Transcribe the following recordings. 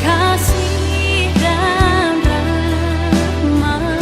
kasih dan rahmatmu.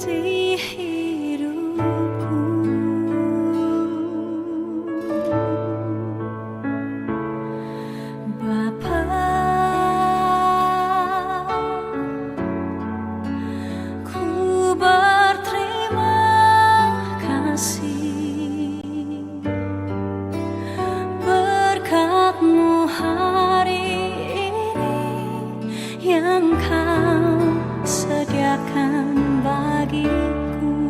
di hidupku. Bapa, ku berterima kasih berkat-Mu hari ini yang Kau sediakan bagiku.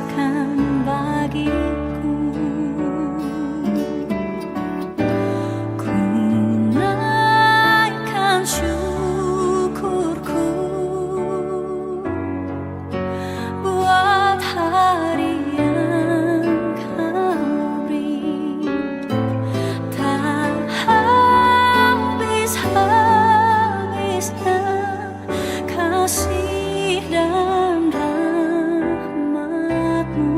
besarkan bagiku. Ku naikkan syukurku buat hari yang kau beri. Tak habis-habisnya kasih dan rahmat-Mu.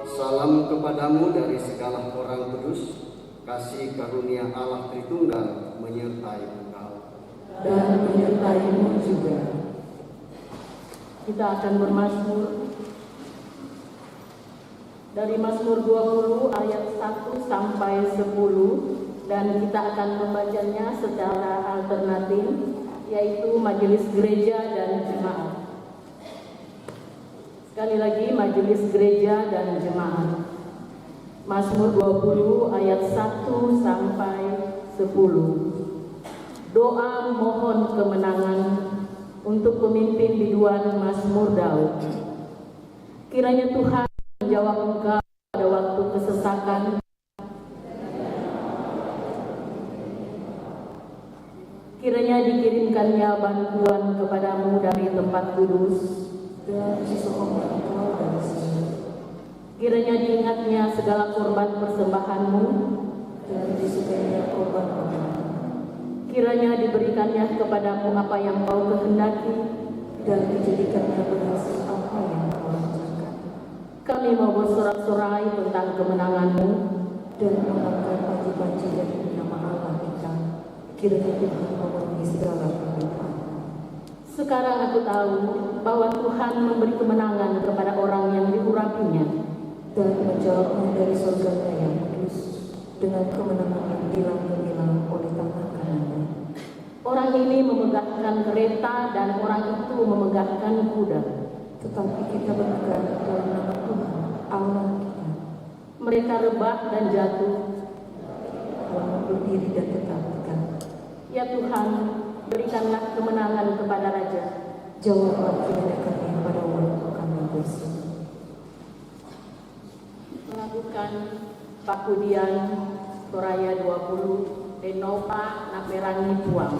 Salam kepadamu dari segala orang kudus, kasih karunia Allah Tritunggal menyertai engkau. Dan menyertaimu juga. Kita akan bermazmur dari Mazmur 20 ayat 1 sampai 10, dan kita akan membacanya secara alternatif, yaitu majelis gereja dan jemaat. Sekali lagi, majelis gereja dan jemaat. Mazmur 20 ayat 1 sampai 10. Doa mohon kemenangan untuk pemimpin biduan Mazmur Daud. Kiranya Tuhan menjawab engkau pada waktu kesesakan. Kiranya dikirimkannya bantuan kepadamu dari tempat kudus, Dan seseorang engkau dari sini. kiranya diingatnya segala korban persembahanmu, Dan disukainya korban korban. kiranya diberikannya kepadamu apa yang kau kehendaki. Dan dijadikannya berhasil apa yang kau lancarkan. Kami mau bersorak-sorai tentang kemenanganmu, Dan mengangkat panji-panji dari nama Allah kita. Kiranya Tuhan memenuhi segala permintaan. sekarang aku tahu bahwa Tuhan memberi kemenangan kepada orang yang diurapinya. Dan menjawabnya dari surganya yang kudus. Dengan kemenangan yang bilang-bilang oleh tangan kanannya. Orang ini memegahkan kereta dan orang itu memegahkan kuda. Tetapi kita berpegang dalam nama Tuhan Allah kita. Mereka rebah dan jatuh. Lalu berdiri dan tetap tegak. Ya Tuhan, berikanlah kemenangan kepada Raja. Jawablah kiranya kami pada waktu kami berseru. Melakukan Pakudian Soraya 20 Denova Naperani Tuang.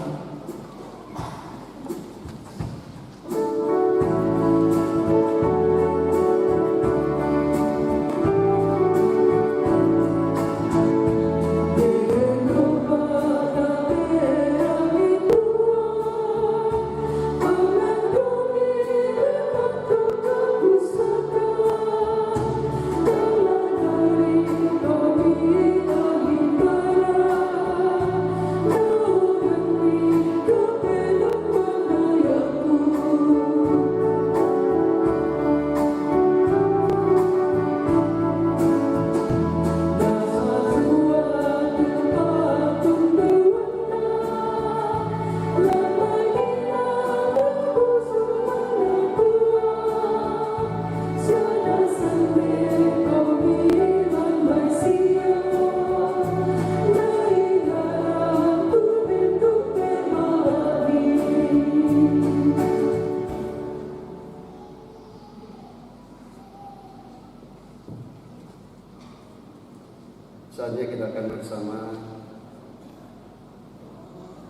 Saatnya kita akan bersama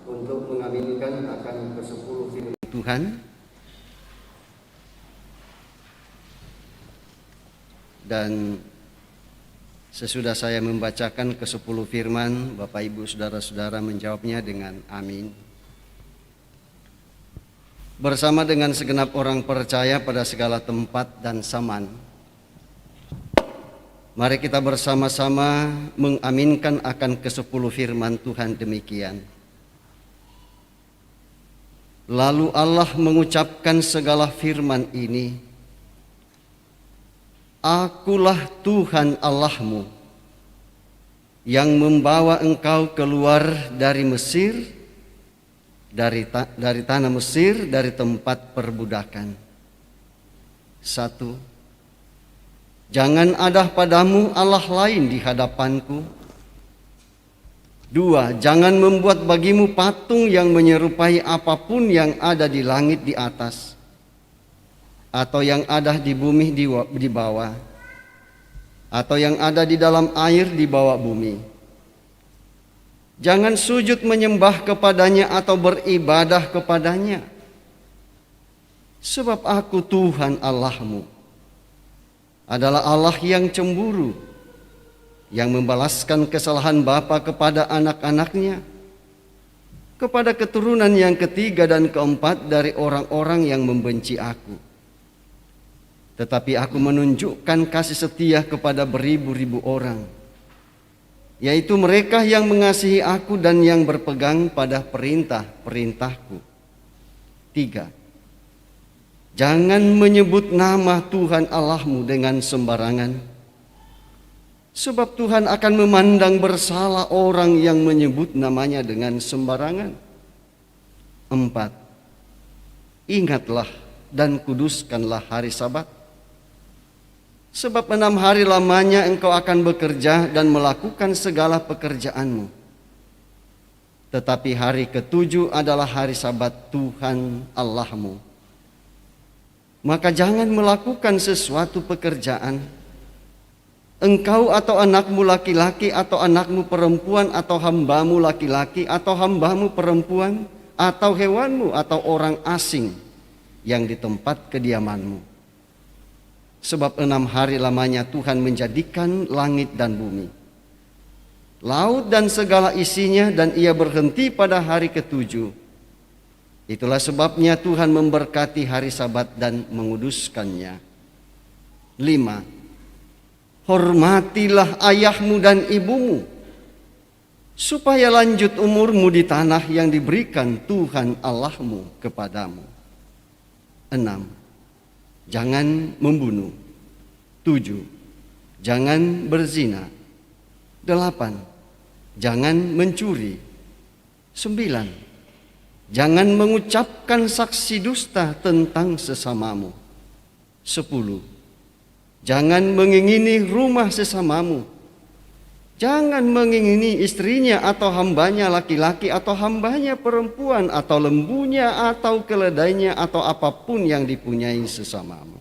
untuk mengaminkan akan ke-10 firman Tuhan. Dan sesudah saya membacakan ke-10 firman, Bapak Ibu Saudara-saudara menjawabnya dengan amin. Bersama dengan segenap orang percaya pada segala tempat dan zaman, mari kita bersama-sama mengaminkan akan ke-10 firman Tuhan demikian. Lalu Allah mengucapkan segala firman ini, Akulah Tuhan Allahmu yang membawa engkau keluar dari Mesir, dari tanah Mesir, dari tempat perbudakan. 1. Jangan ada padamu Allah lain di hadapanku. 2. Jangan membuat bagimu patung yang menyerupai apapun yang ada di langit di atas, atau yang ada di bumi di bawah, atau yang ada di dalam air di bawah bumi. Jangan sujud menyembah kepadanya atau beribadah kepadanya. Sebab aku Tuhan Allahmu adalah Allah yang cemburu, yang membalaskan kesalahan bapa kepada anak-anaknya, kepada keturunan yang ketiga dan keempat dari orang-orang yang membenci aku, tetapi aku menunjukkan kasih setia kepada beribu-ribu orang, yaitu mereka yang mengasihi aku dan yang berpegang pada perintah-perintahku. 3. Jangan menyebut nama Tuhan Allahmu dengan sembarangan, sebab Tuhan akan memandang bersalah orang yang menyebut namanya dengan sembarangan. 4. Ingatlah dan kuduskanlah hari Sabat, sebab 6 hari lamanya engkau akan bekerja dan melakukan segala pekerjaanmu. Tetapi hari ke-7 adalah hari Sabat Tuhan Allahmu. Maka jangan melakukan sesuatu pekerjaan, engkau atau anakmu laki-laki atau anakmu perempuan atau hambamu laki-laki atau hambamu perempuan atau hewanmu atau orang asing yang di tempat kediamanmu. Sebab 6 hari lamanya Tuhan menjadikan langit dan bumi, laut dan segala isinya, dan ia berhenti pada hari ke-7. Itulah sebabnya Tuhan memberkati hari Sabat dan menguduskannya. 5. Hormatilah ayahmu dan ibumu, supaya lanjut umurmu di tanah yang diberikan Tuhan Allahmu kepadamu. 6. Jangan membunuh. 7. Jangan berzina. 8. Jangan mencuri. 9. Jangan mengucapkan saksi dusta tentang sesamamu. 10. Jangan mengingini rumah sesamamu. Jangan mengingini istrinya atau hambanya laki-laki atau hambanya perempuan atau lembunya atau keledainya atau apapun yang dipunyai sesamamu.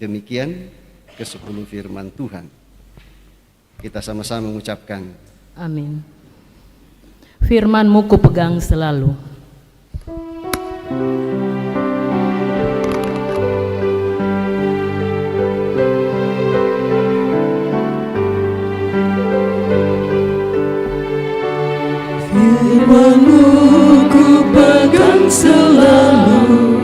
Demikian ke-10 firman Tuhan. Kita sama-sama mengucapkan Amin. Firman-Mu kupegang selalu. Firman-Mu kupegang selalu,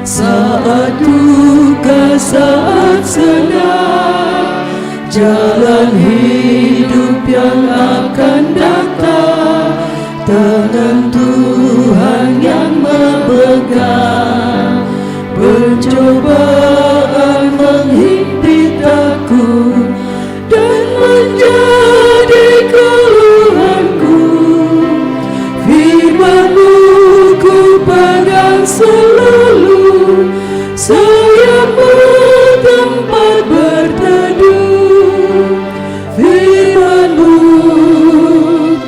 saat duka, saat senang, jalan hidup yang akan datang, tangan Tuhan yang memegang. Pencobaan menghimpit aku dan menjadi keluhanku. Firman-Mu ku pegang selalu, sayap-Mu tempat berteduh. Firman-Mu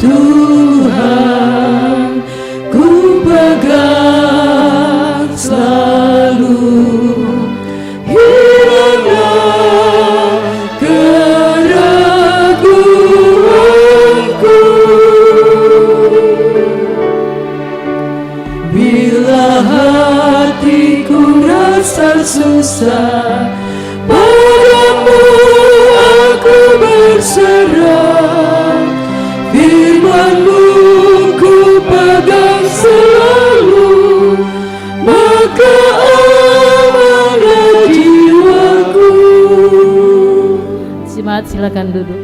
Tuhan ku pegang selalu, hilanglah keraguanku. Bila hatiku rasa susah, padamu aku berserah. Firman-Mu ku pegang selalu, maka amanlah jiwaku. Jemaat silakan duduk.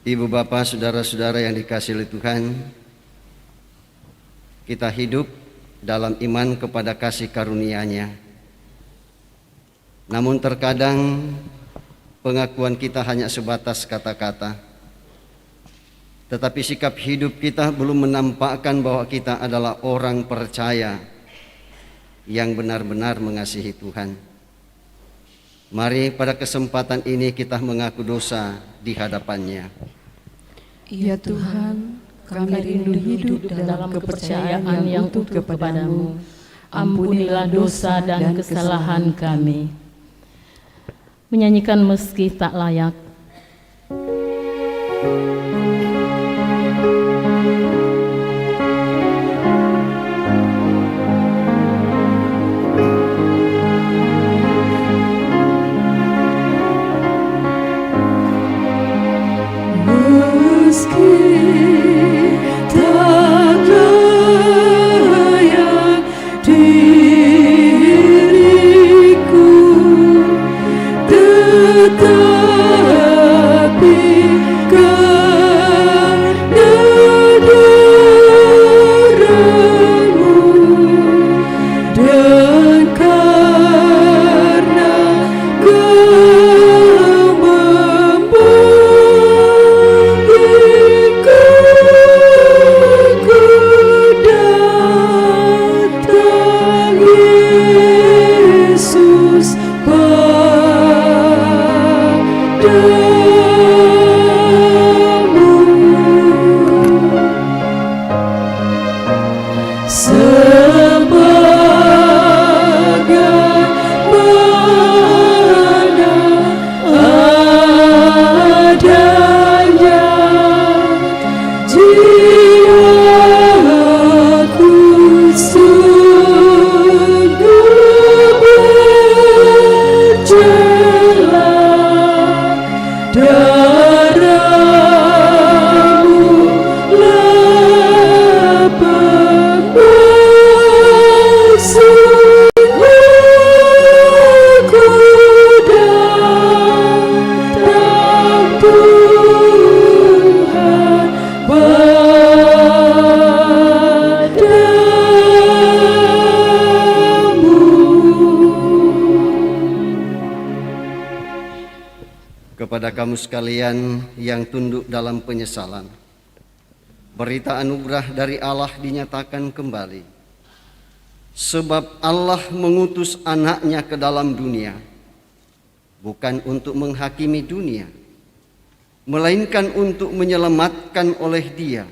Ibu bapak saudara-saudara yang dikasihi oleh Tuhan, kita hidup dalam iman kepada kasih karunia-Nya. Namun terkadang pengakuan kita hanya sebatas kata-kata, tetapi sikap hidup kita belum menampakkan bahwa kita adalah orang percaya yang benar-benar mengasihi Tuhan. Mari pada kesempatan ini kita mengaku dosa di hadapan-Nya. Ya Tuhan, kami rindu hidup dalam kepercayaan yang utuh kepadamu. Ampunilah dosa dan kesalahan kami. Menyanyikan meski tak layak. Meski tak kepada kamu sekalian yang tunduk dalam penyesalan. Berita anugerah dari Allah dinyatakan kembali. Sebab Allah mengutus anaknya ke dalam dunia, bukan untuk menghakimi dunia, melainkan untuk menyelamatkan oleh Dia.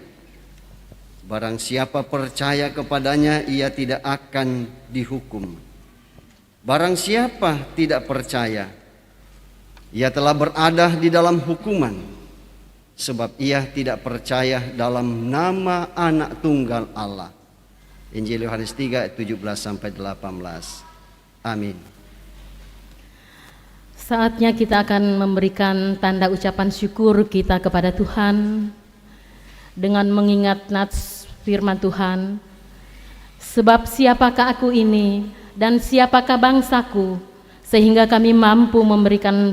Barang siapa percaya kepadanya, ia tidak akan dihukum. Barang siapa tidak percaya, ia telah berada di dalam hukuman, sebab ia tidak percaya dalam nama Anak Tunggal Allah. Injil Yohanes 3 ayat 17-18. Amin. Saatnya kita akan memberikan tanda ucapan syukur kita kepada Tuhan dengan mengingat nats firman Tuhan. Sebab siapakah aku ini dan siapakah bangsaku, sehingga kami mampu memberikan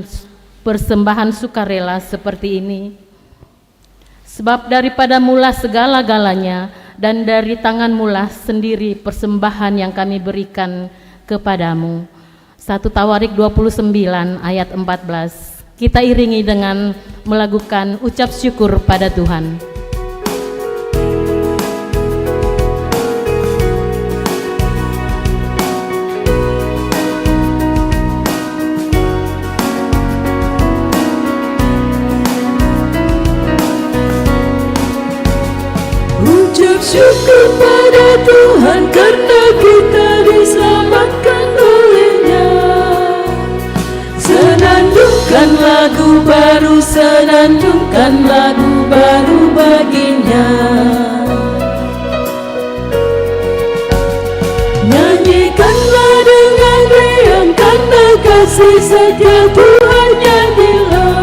persembahan sukarela seperti ini. Sebab daripada mula segala-galanya, dan dari tangan-Mulah sendiri persembahan yang kami berikan kepadamu. 1 Tawarik 29 ayat 14. Kita iringi dengan melakukan ucap syukur pada Tuhan. Ucap syukur pada Tuhan karena kita diselamatkan oleh-Nya. Senandungkan lagu baru, senandungkan lagu baru bagi-Nya. Nyanyikanlah dengan riang karena kasih setia Tuhan, nyanyilah.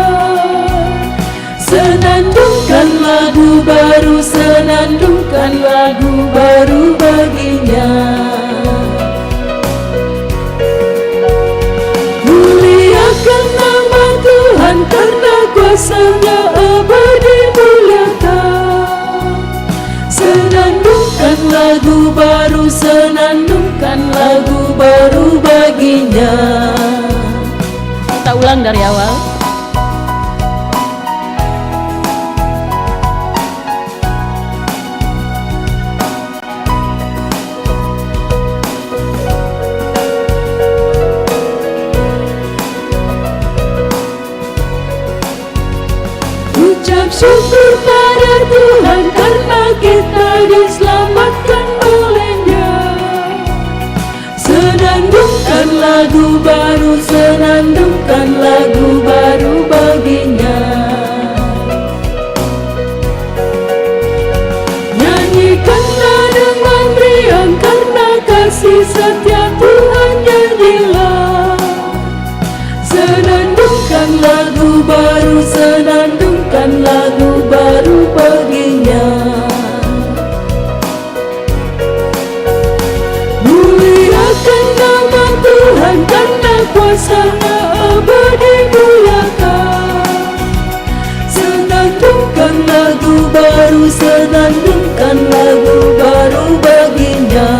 Senandungkan lagu baru, senandungkan lagu baru bagi-Nya. Muliakan nama Tuhan karena kuasa-Nya abadi muliakan. Senandungkan lagu baru, senandungkan lagu baru bagi-Nya. Kita ulang dari awal. Ucap syukur pada Tuhan karena kita diselamatkan oleh-Nya. Senandungkan lagu baru, senandungkan lagu baru bagi-Nya. Nyanyikanlah dengan riang karena kasih setia Tuhan, nyanyilah. Senandungkan lagu baru, senandungkan lagu baru bagi-Nya. Muliakan nama Tuhan karena kuasa-Nya abadi muliakan. Senandungkan lagu baru, senandungkan lagu baru bagi-Nya.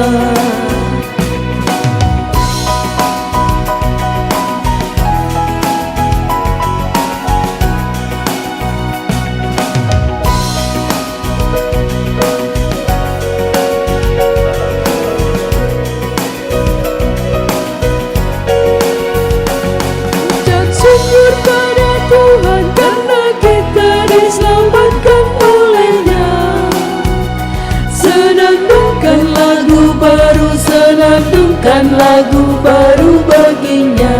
Syukur pada Tuhan karena kita diselamatkan oleh-Nya. Senandungkan lagu baru, senandungkan lagu baru bagi-Nya.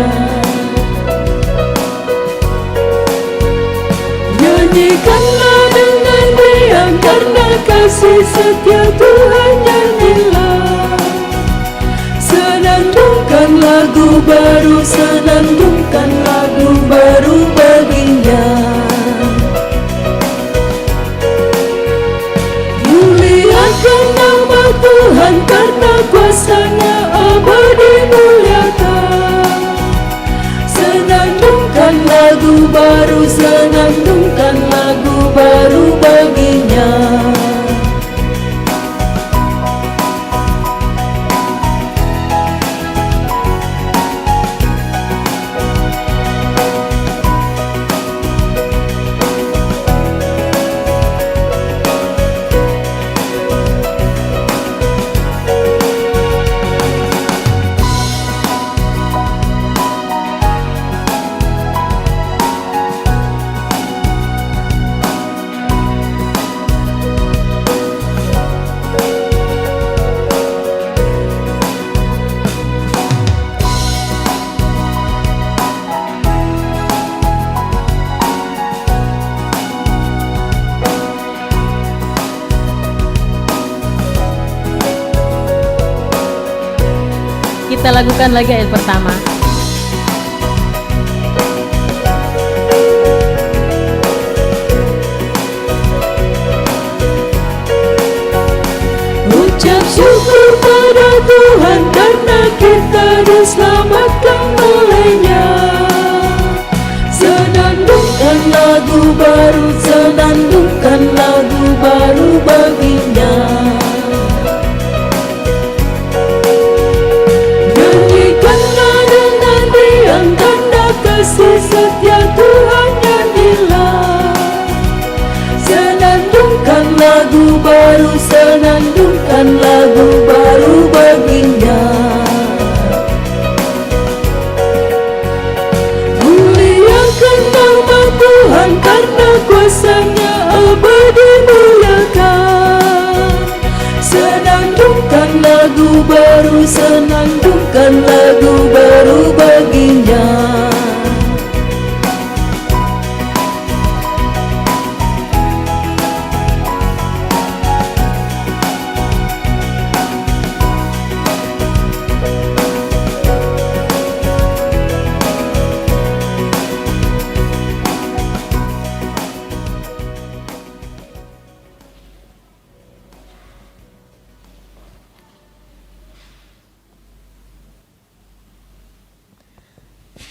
Nyanyikanlah dengan riang karena kasih setia Tuhan, nyanyilah. Senandungkan lagu baru, senandungkan lagu baru bagi-Nya. Muliakan nama Tuhan karena kuasa-Nya abadi muliakan. Senandungkan lagu baru, senandungkan lagu baru bagi-Nya. Kita lakukan lagi ayat pertama. Ucap syukur pada Tuhan karena kita diselamatkan oleh-Nya. Senandungkan lagu baru, senandungkan lagu baru bagi-Nya. Nyanyikanlah dengan riang tanda kasih setia Tuhan nyanyilah. Senandungkan lagu baru, senandungkan lagu baru bagi-Nya. Muliakan nama Tuhan karena kuasa-Nya abadi muliakan. Senandungkan lagu baru, senandungkan lagu baru bagi-Nya.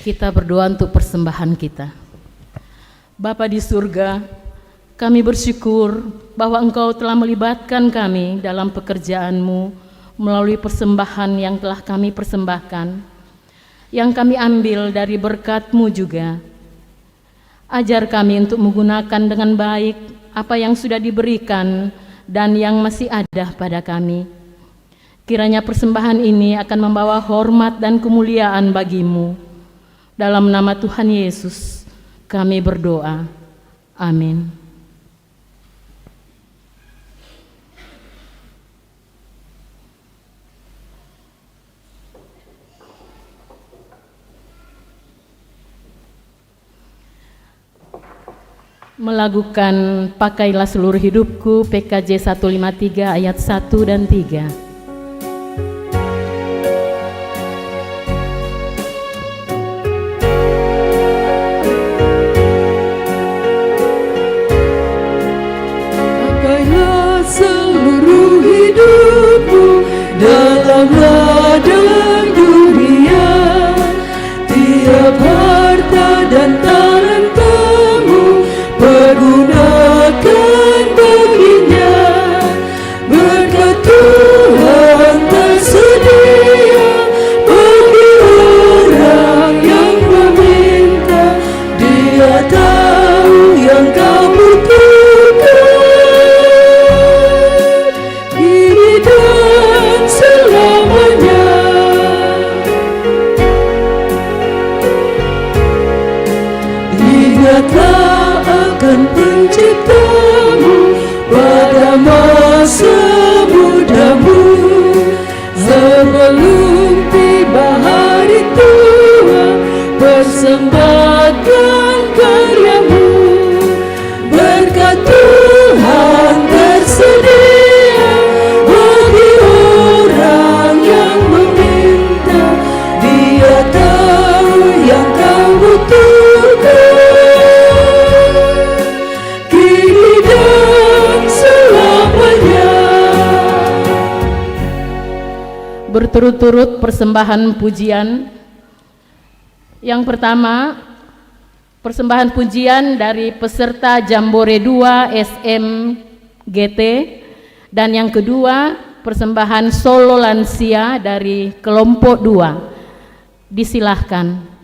Kita berdoa untuk persembahan kita. Bapa di surga, kami bersyukur bahwa Engkau telah melibatkan kami dalam pekerjaan-Mu melalui persembahan yang telah kami persembahkan, yang kami ambil dari berkat-Mu juga. Ajar kami untuk menggunakan dengan baik apa yang sudah diberikan dan yang masih ada pada kami. Kiranya persembahan ini akan membawa hormat dan kemuliaan bagi-Mu. Dalam nama Tuhan Yesus kami berdoa. Amin. Melakukan Pakailah Seluruh Hidupku, PKJ 153 ayat 1 dan 3. Dalam ladang dunia, tiap harta dan talentamu pergunakan baginya. Berkat Tuhan tersedia bagi orang yang meminta. Dia tahu yang kau butuhkan. Kini dan selamanya. Ingatlah akan Penciptamu pada masa mudamu, sebelum tiba hari tua. Persembahkan karyamu. Berkat Tuhan tersedia bagi orang yang meminta. Dia tahu yang kau butuhkan. Kini dan selamanya. Berturut-turut persembahan pujian. Yang pertama, persembahan pujian dari peserta Jambore 2 SMGT, dan yang kedua persembahan solo lansia dari kelompok 2. Disilahkan.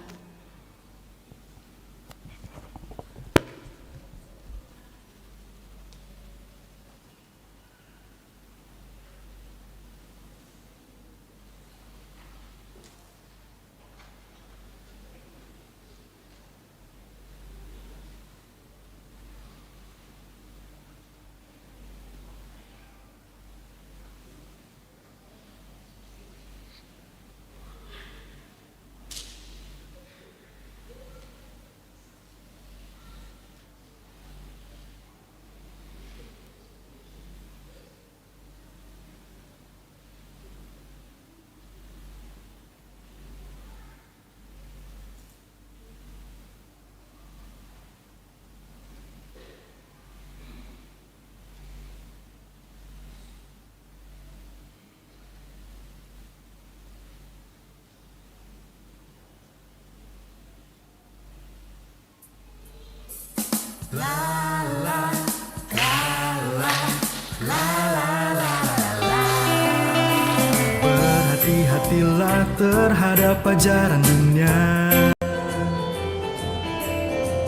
Berhati-hatilah terhadap ajaran dunia.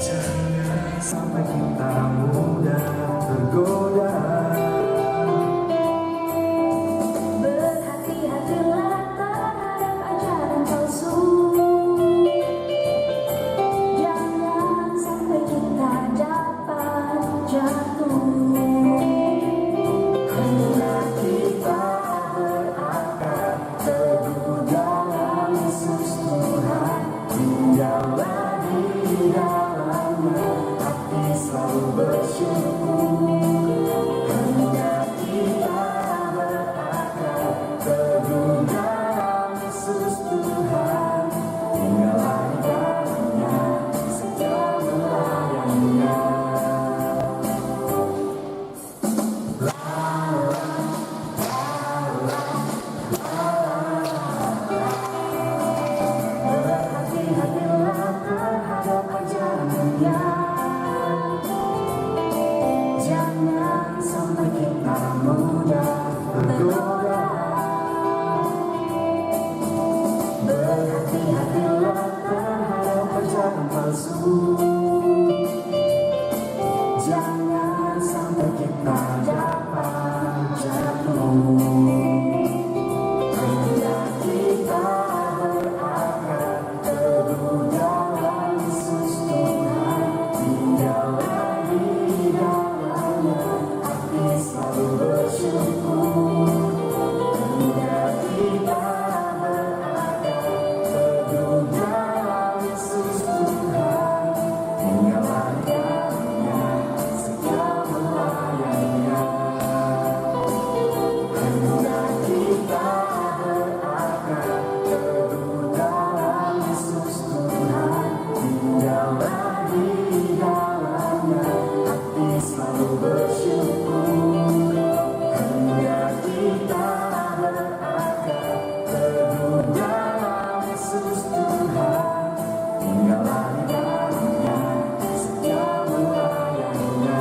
Jangan sampai kita mudah tergoda. Berhati-hatilah terhadap ajaran palsu. Jangan sampai kita dapat jatuh. Hendaklah kita berakar teguh dalam Yesus Tuhan. Tinggallah di dalamnya, hati selalu bersyukur. Hendaklah kita berakar teguh dalam Yesus Tuhan. Tinggallah di dalamnya, setia melayaninya. Berhati-hatilah terhadap ajaran dunia. Jangan sampai kita mudah tergoda. Berhati-hatilah terhadap ajaran palsu. Jangan sampai kita dapat jatuh. Hendaklah kita berakar teguh dalam Yesus Tuhan. Tinggallah di dalamnya, hati selalu bersyukur. Hendaklah kita berakar teguh dalam Yesus Tuhan. Tinggallah di dalamnya, setia melayaninya. Hendaklah kita berakar teguh dalam Yesus Tuhan. Tinggallah di dalamnya, hati selalu bersyukur. Hendaklah kita berakar teguh dalam Yesus Tuhan. Tinggallah di dalamnya, setia melayaninya.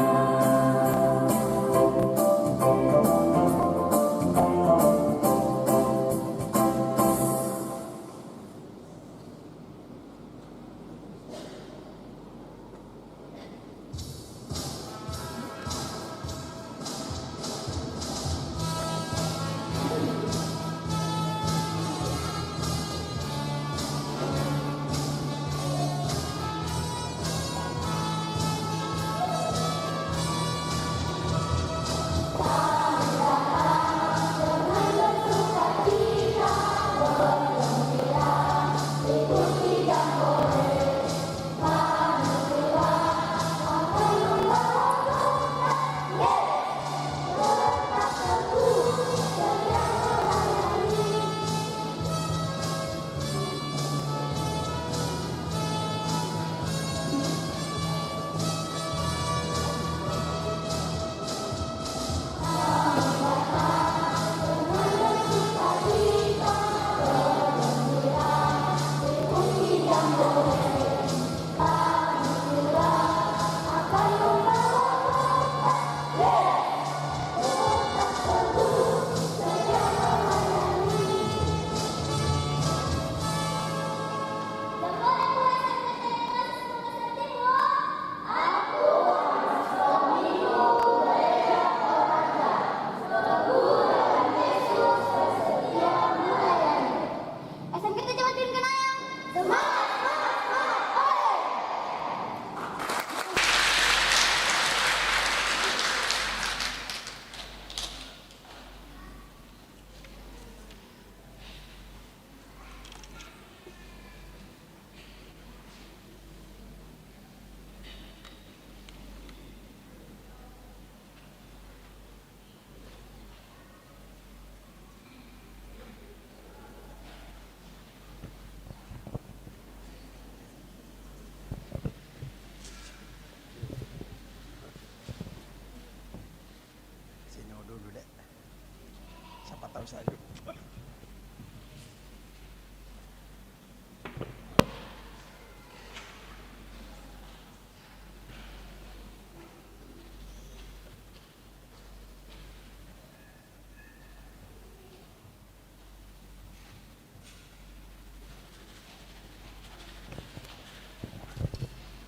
saja.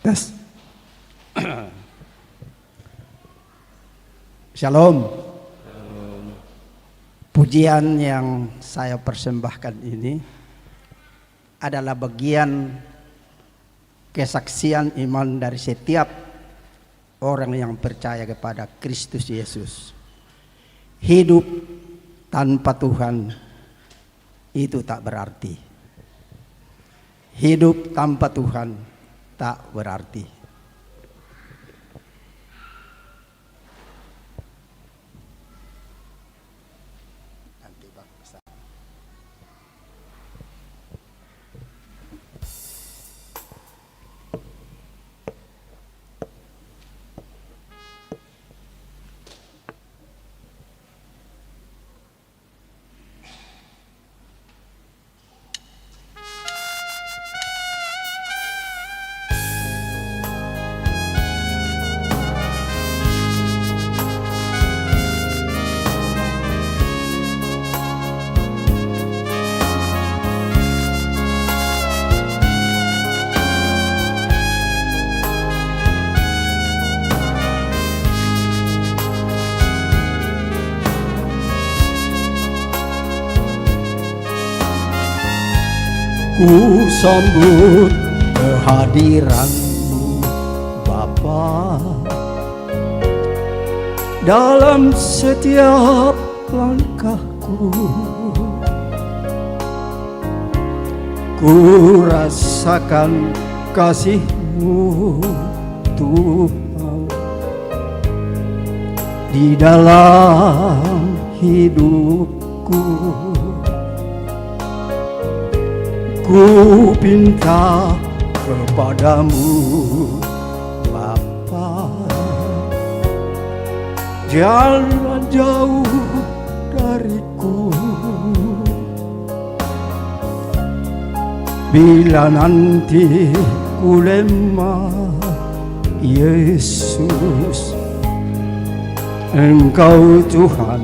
Tes. Shalom. Pujian yang saya persembahkan ini adalah bagian kesaksian iman dari setiap orang yang percaya kepada Kristus Yesus. Hidup tanpa Tuhan itu tak berarti. Hidup tanpa Tuhan tak berarti. Ku sambut kehadiran-Mu Bapa dalam setiap langkahku. Ku rasakan kasih-Mu Tuhan di dalam hidupku. Ku pinta kepadamu Bapa, jangan jauh dariku. Bila nanti ku lemah, Yesus, Engkau Tuhan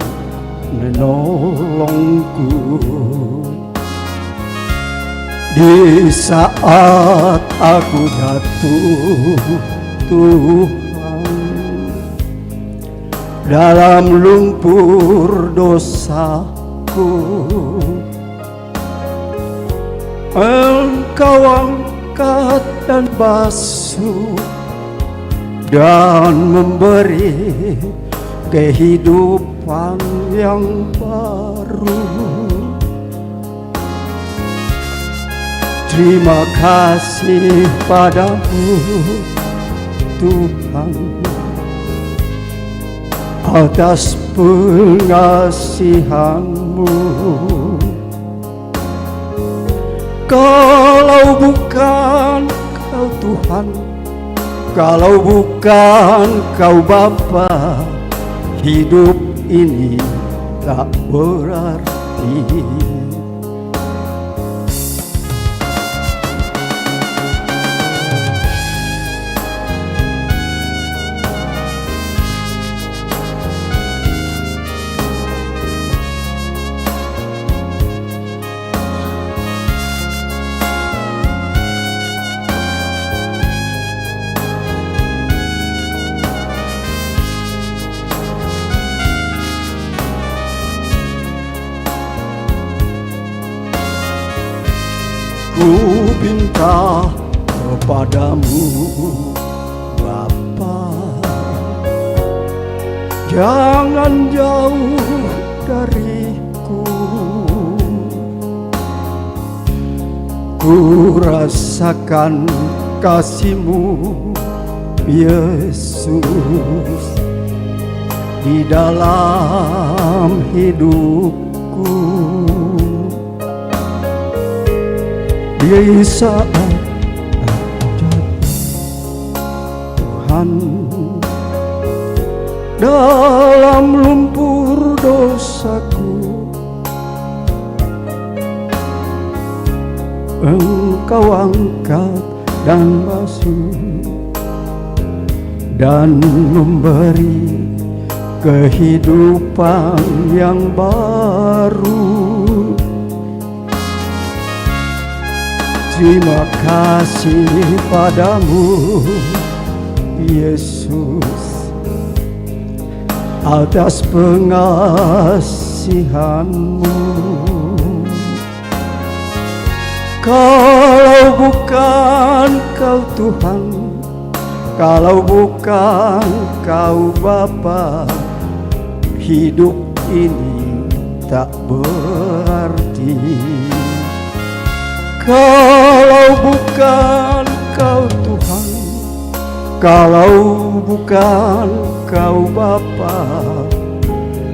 menolongku. Di saat aku jatuh, Tuhan, dalam lumpur dosaku, Engkau angkat dan basuh dan memberi kehidupan yang baru. Terima kasih padamu Tuhan atas pengasihan-Mu. Kalau bukan Kau Tuhan, kalau bukan Kau Bapa, hidup ini tak berarti. Ku pinta kepadamu Bapa, jangan jauh dariku. Ku rasakan kasih-Mu Yesus di dalam hidupku. Di saat aku jatuh, Tuhan, dalam lumpur dosaku, Engkau angkat dan basuh dan memberi kehidupan yang baru. Terima kasih padamu, Yesus, atas pengasihan-Mu. Kalau bukan Kau Tuhan, kalau bukan Kau Bapa, hidup ini tak berarti. Kalau bukan Kau Tuhan, kalau bukan Kau Bapa,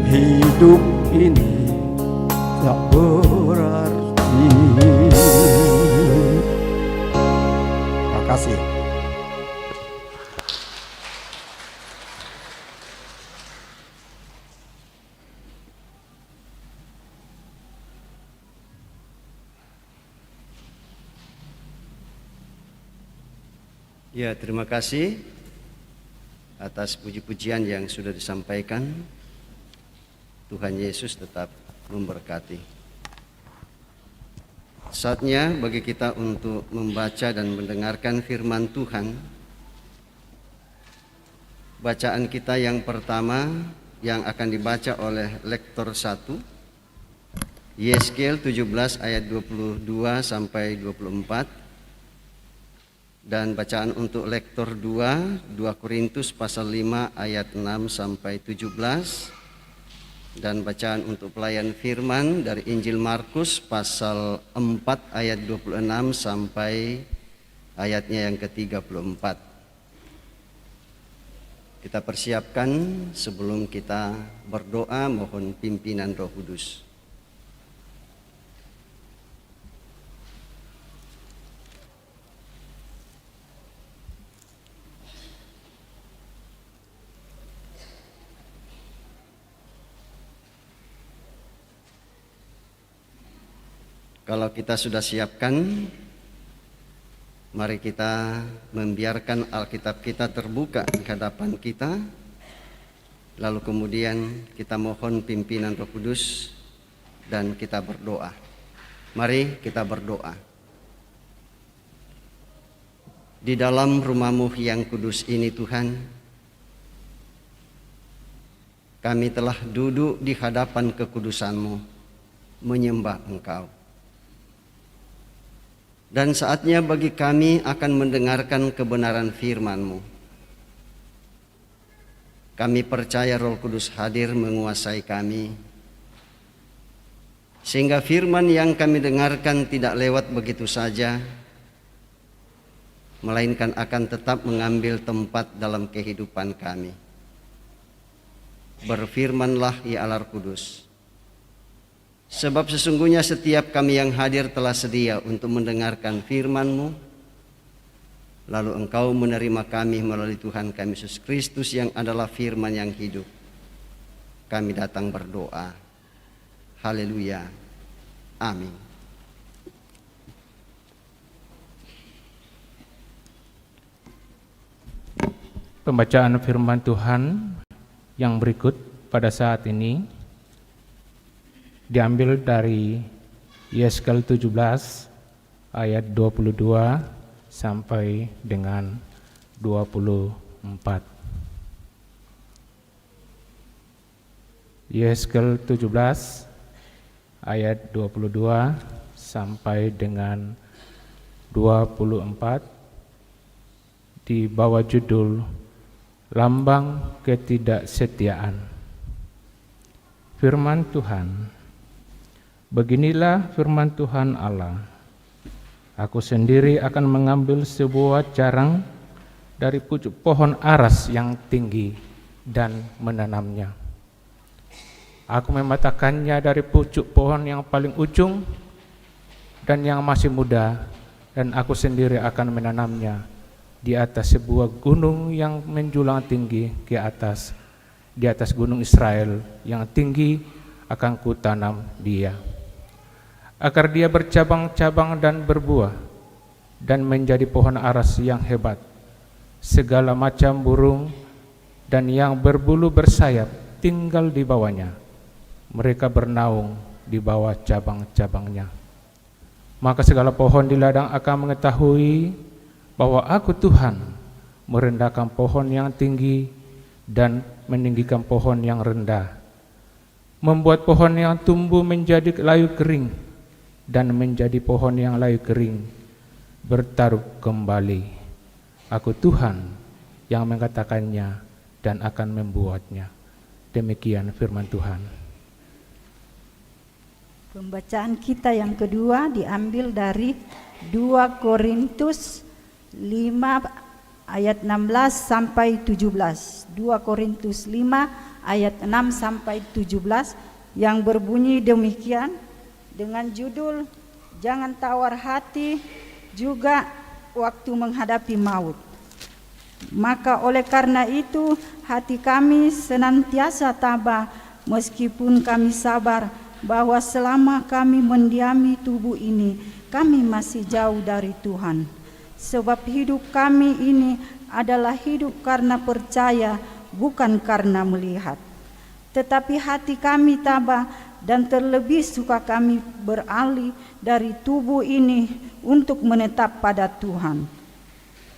hidup ini tak berarti. Terima kasih. Ya, terima kasih atas puji-pujian yang sudah disampaikan. Tuhan Yesus tetap memberkati. Saatnya bagi kita untuk membaca dan mendengarkan firman Tuhan. Bacaan kita yang pertama yang akan dibaca oleh lektor 1, Yeskel 17 ayat 22 sampai 24. Dan bacaan untuk lektor 2, 2 Korintus pasal 5 ayat 6 sampai 17. Dan bacaan untuk pelayan firman dari Injil Markus pasal 4 ayat 26 sampai ayatnya yang ke-34. Kita persiapkan sebelum kita berdoa, mohon pimpinan Roh Kudus. Kalau kita sudah siapkan, mari kita membiarkan Alkitab kita terbuka di hadapan kita. Lalu kemudian kita mohon pimpinan Roh Kudus dan kita berdoa. Mari kita berdoa. Di dalam rumah-Mu yang kudus ini Tuhan, kami telah duduk di hadapan kekudusan-Mu, menyembah Engkau. Dan saatnya bagi kami akan mendengarkan kebenaran firman-Mu. Kami percaya Roh Kudus hadir menguasai kami, sehingga firman yang kami dengarkan tidak lewat begitu saja, melainkan akan tetap mengambil tempat dalam kehidupan kami. Berfirmanlah ya Allah Kudus, sebab sesungguhnya setiap kami yang hadir telah sedia untuk mendengarkan firman-Mu, lalu Engkau menerima kami melalui Tuhan kami Yesus Kristus yang adalah firman yang hidup. Kami datang berdoa. Haleluya. Amin. Pembacaan firman Tuhan yang berikut pada saat ini diambil dari Yeskel 17 ayat 22 sampai dengan 24. Yeskel 17 ayat 22 sampai dengan 24 di bawah judul Lambang Ketidaksetiaan. Firman Tuhan. Beginilah firman Tuhan Allah. Aku sendiri akan mengambil sebuah jarang dari pucuk pohon aras yang tinggi dan menanamnya. Aku mematahkannya dari pucuk pohon yang paling ujung dan yang masih muda, dan aku sendiri akan menanamnya di atas sebuah gunung yang menjulang tinggi ke atas, di atas gunung Israel yang tinggi akan kutanam dia. Agar dia bercabang-cabang dan berbuah, dan menjadi pohon aras yang hebat. Segala macam burung dan yang berbulu bersayap tinggal di bawahnya. Mereka bernaung di bawah cabang-cabangnya. maka segala pohon di ladang akan mengetahui bahwa aku Tuhan, merendahkan pohon yang tinggi dan meninggikan pohon yang rendah, membuat pohon yang tumbuh menjadi layu kering dan menjadi pohon yang layu kering bertaruh kembali. Aku Tuhan yang mengatakannya dan akan membuatnya. Demikian firman Tuhan. Pembacaan kita yang kedua diambil dari 2 Korintus 5 ayat 16 sampai 17. 2 Korintus 5 ayat 6 sampai 17 yang berbunyi demikian dengan judul Jangan tawar hati juga waktu menghadapi maut. Maka oleh karena itu hati kami senantiasa tabah meskipun kami sabar bahwa selama kami mendiami tubuh ini, kami masih jauh dari Tuhan. Sebab hidup kami ini adalah hidup karena percaya, bukan karena melihat. Tetapi hati kami tabah dan terlebih suka kami beralih dari tubuh ini untuk menetap pada Tuhan.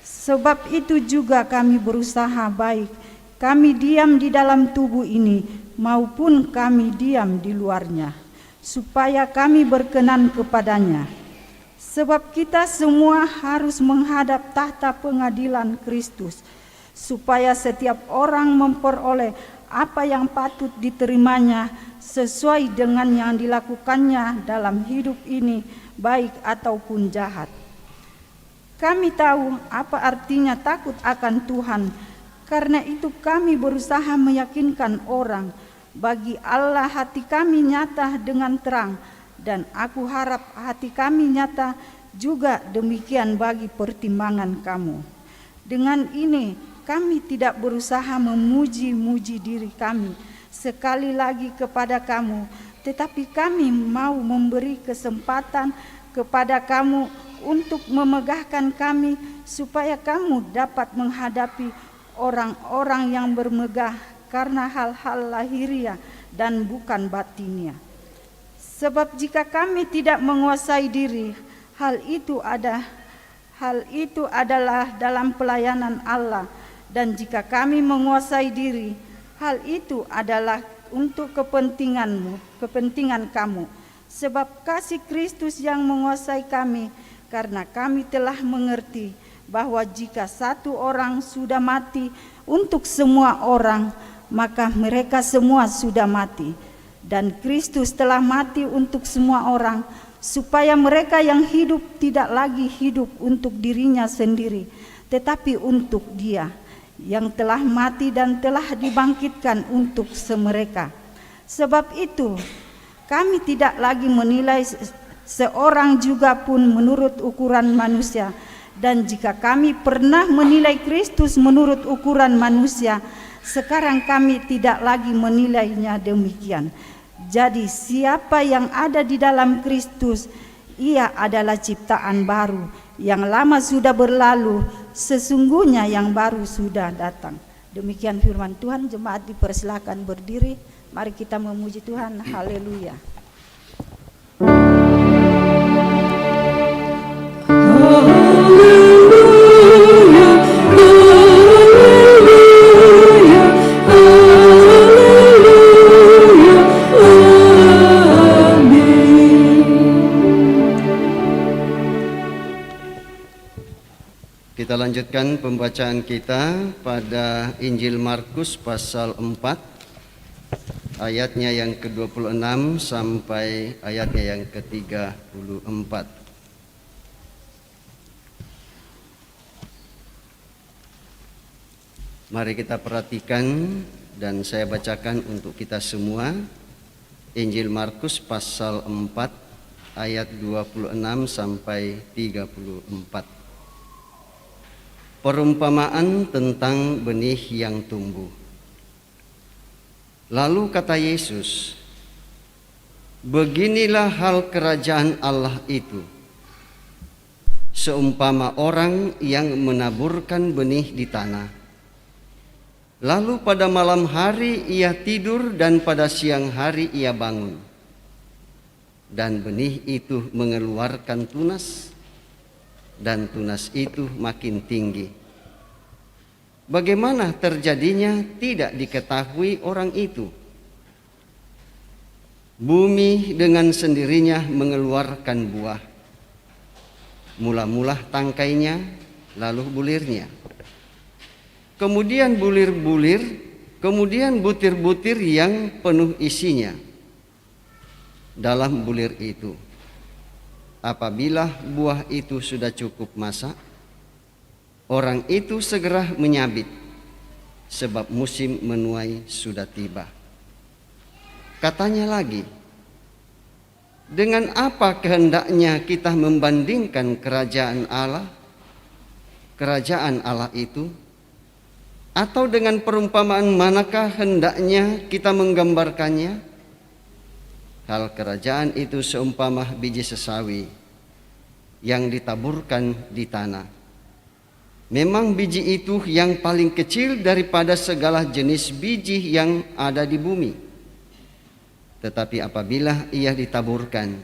Sebab itu juga kami berusaha baik kami diam di dalam tubuh ini maupun kami diam di luarnya, supaya kami berkenan kepadanya. Sebab kita semua harus menghadap tahta pengadilan Kristus, supaya setiap orang memperoleh apa yang patut diterimanya sesuai dengan yang dilakukannya dalam hidup ini, baik ataupun jahat. Kami tahu apa artinya takut akan Tuhan, karena itu kami berusaha meyakinkan orang. Bagi Allah hati kami nyata dengan terang, dan aku harap hati kami nyata juga demikian bagi pertimbangan kamu. Dengan ini kami tidak berusaha memuji-muji diri kami sekali lagi kepada kamu, tetapi kami mau memberi kesempatan kepada kamu untuk memegahkan kami, supaya kamu dapat menghadapi orang-orang yang bermegah karena hal-hal lahiriah dan bukan batinia. Sebab jika kami tidak menguasai diri, hal itu adalah dalam pelayanan Allah, dan jika kami menguasai diri, hal itu adalah untuk kepentingan kamu. Sebab kasih Kristus yang menguasai kami, karena kami telah mengerti bahwa jika satu orang sudah mati untuk semua orang, maka mereka semua sudah mati. Dan Kristus telah mati untuk semua orang, supaya mereka yang hidup tidak lagi hidup untuk dirinya sendiri, tetapi untuk Dia yang telah mati dan telah dibangkitkan untuk semereka. Sebab itu kami tidak lagi menilai seorang juga pun menurut ukuran manusia. Dan jika kami pernah menilai Kristus menurut ukuran manusia, sekarang kami tidak lagi menilainya demikian. Jadi siapa yang ada di dalam Kristus, ia adalah ciptaan baru. Yang lama sudah berlalu, sesungguhnya yang baru sudah datang. Demikian firman Tuhan. Jemaat dipersilakan berdiri. Mari kita memuji Tuhan. Haleluya. Kita lanjutkan pembacaan kita pada Injil Markus pasal 4 ayatnya yang ke-26 sampai ayatnya yang ke-34. Mari kita perhatikan dan saya bacakan untuk kita semua. Injil Markus pasal 4 ayat 26 sampai 34. Perumpamaan tentang benih yang tumbuh. Lalu kata Yesus, beginilah hal kerajaan Allah itu. Seumpama orang yang menaburkan benih di tanah. Lalu pada malam hari ia tidur dan pada siang hari ia bangun. dan benih itu mengeluarkan tunas, dan tunas itu makin tinggi. Bagaimana terjadinya tidak diketahui orang itu. Bumi dengan sendirinya mengeluarkan buah. Mula-mula tangkainya, lalu bulirnya. Kemudian bulir-bulir, kemudian butir-butir yang penuh isinya. Dalam bulir itu, apabila buah itu sudah cukup masak, orang itu segera menyabit, sebab musim menuai sudah tiba. Katanya lagi, dengan apa kehendaknya kita membandingkan kerajaan Allah? Kerajaan Allah itu, atau dengan perumpamaan manakah hendaknya kita menggambarkannya? Hal kerajaan itu seumpama biji sesawi yang ditaburkan di tanah. Memang biji itu yang paling kecil daripada segala jenis biji yang ada di bumi. Tetapi apabila ia ditaburkan,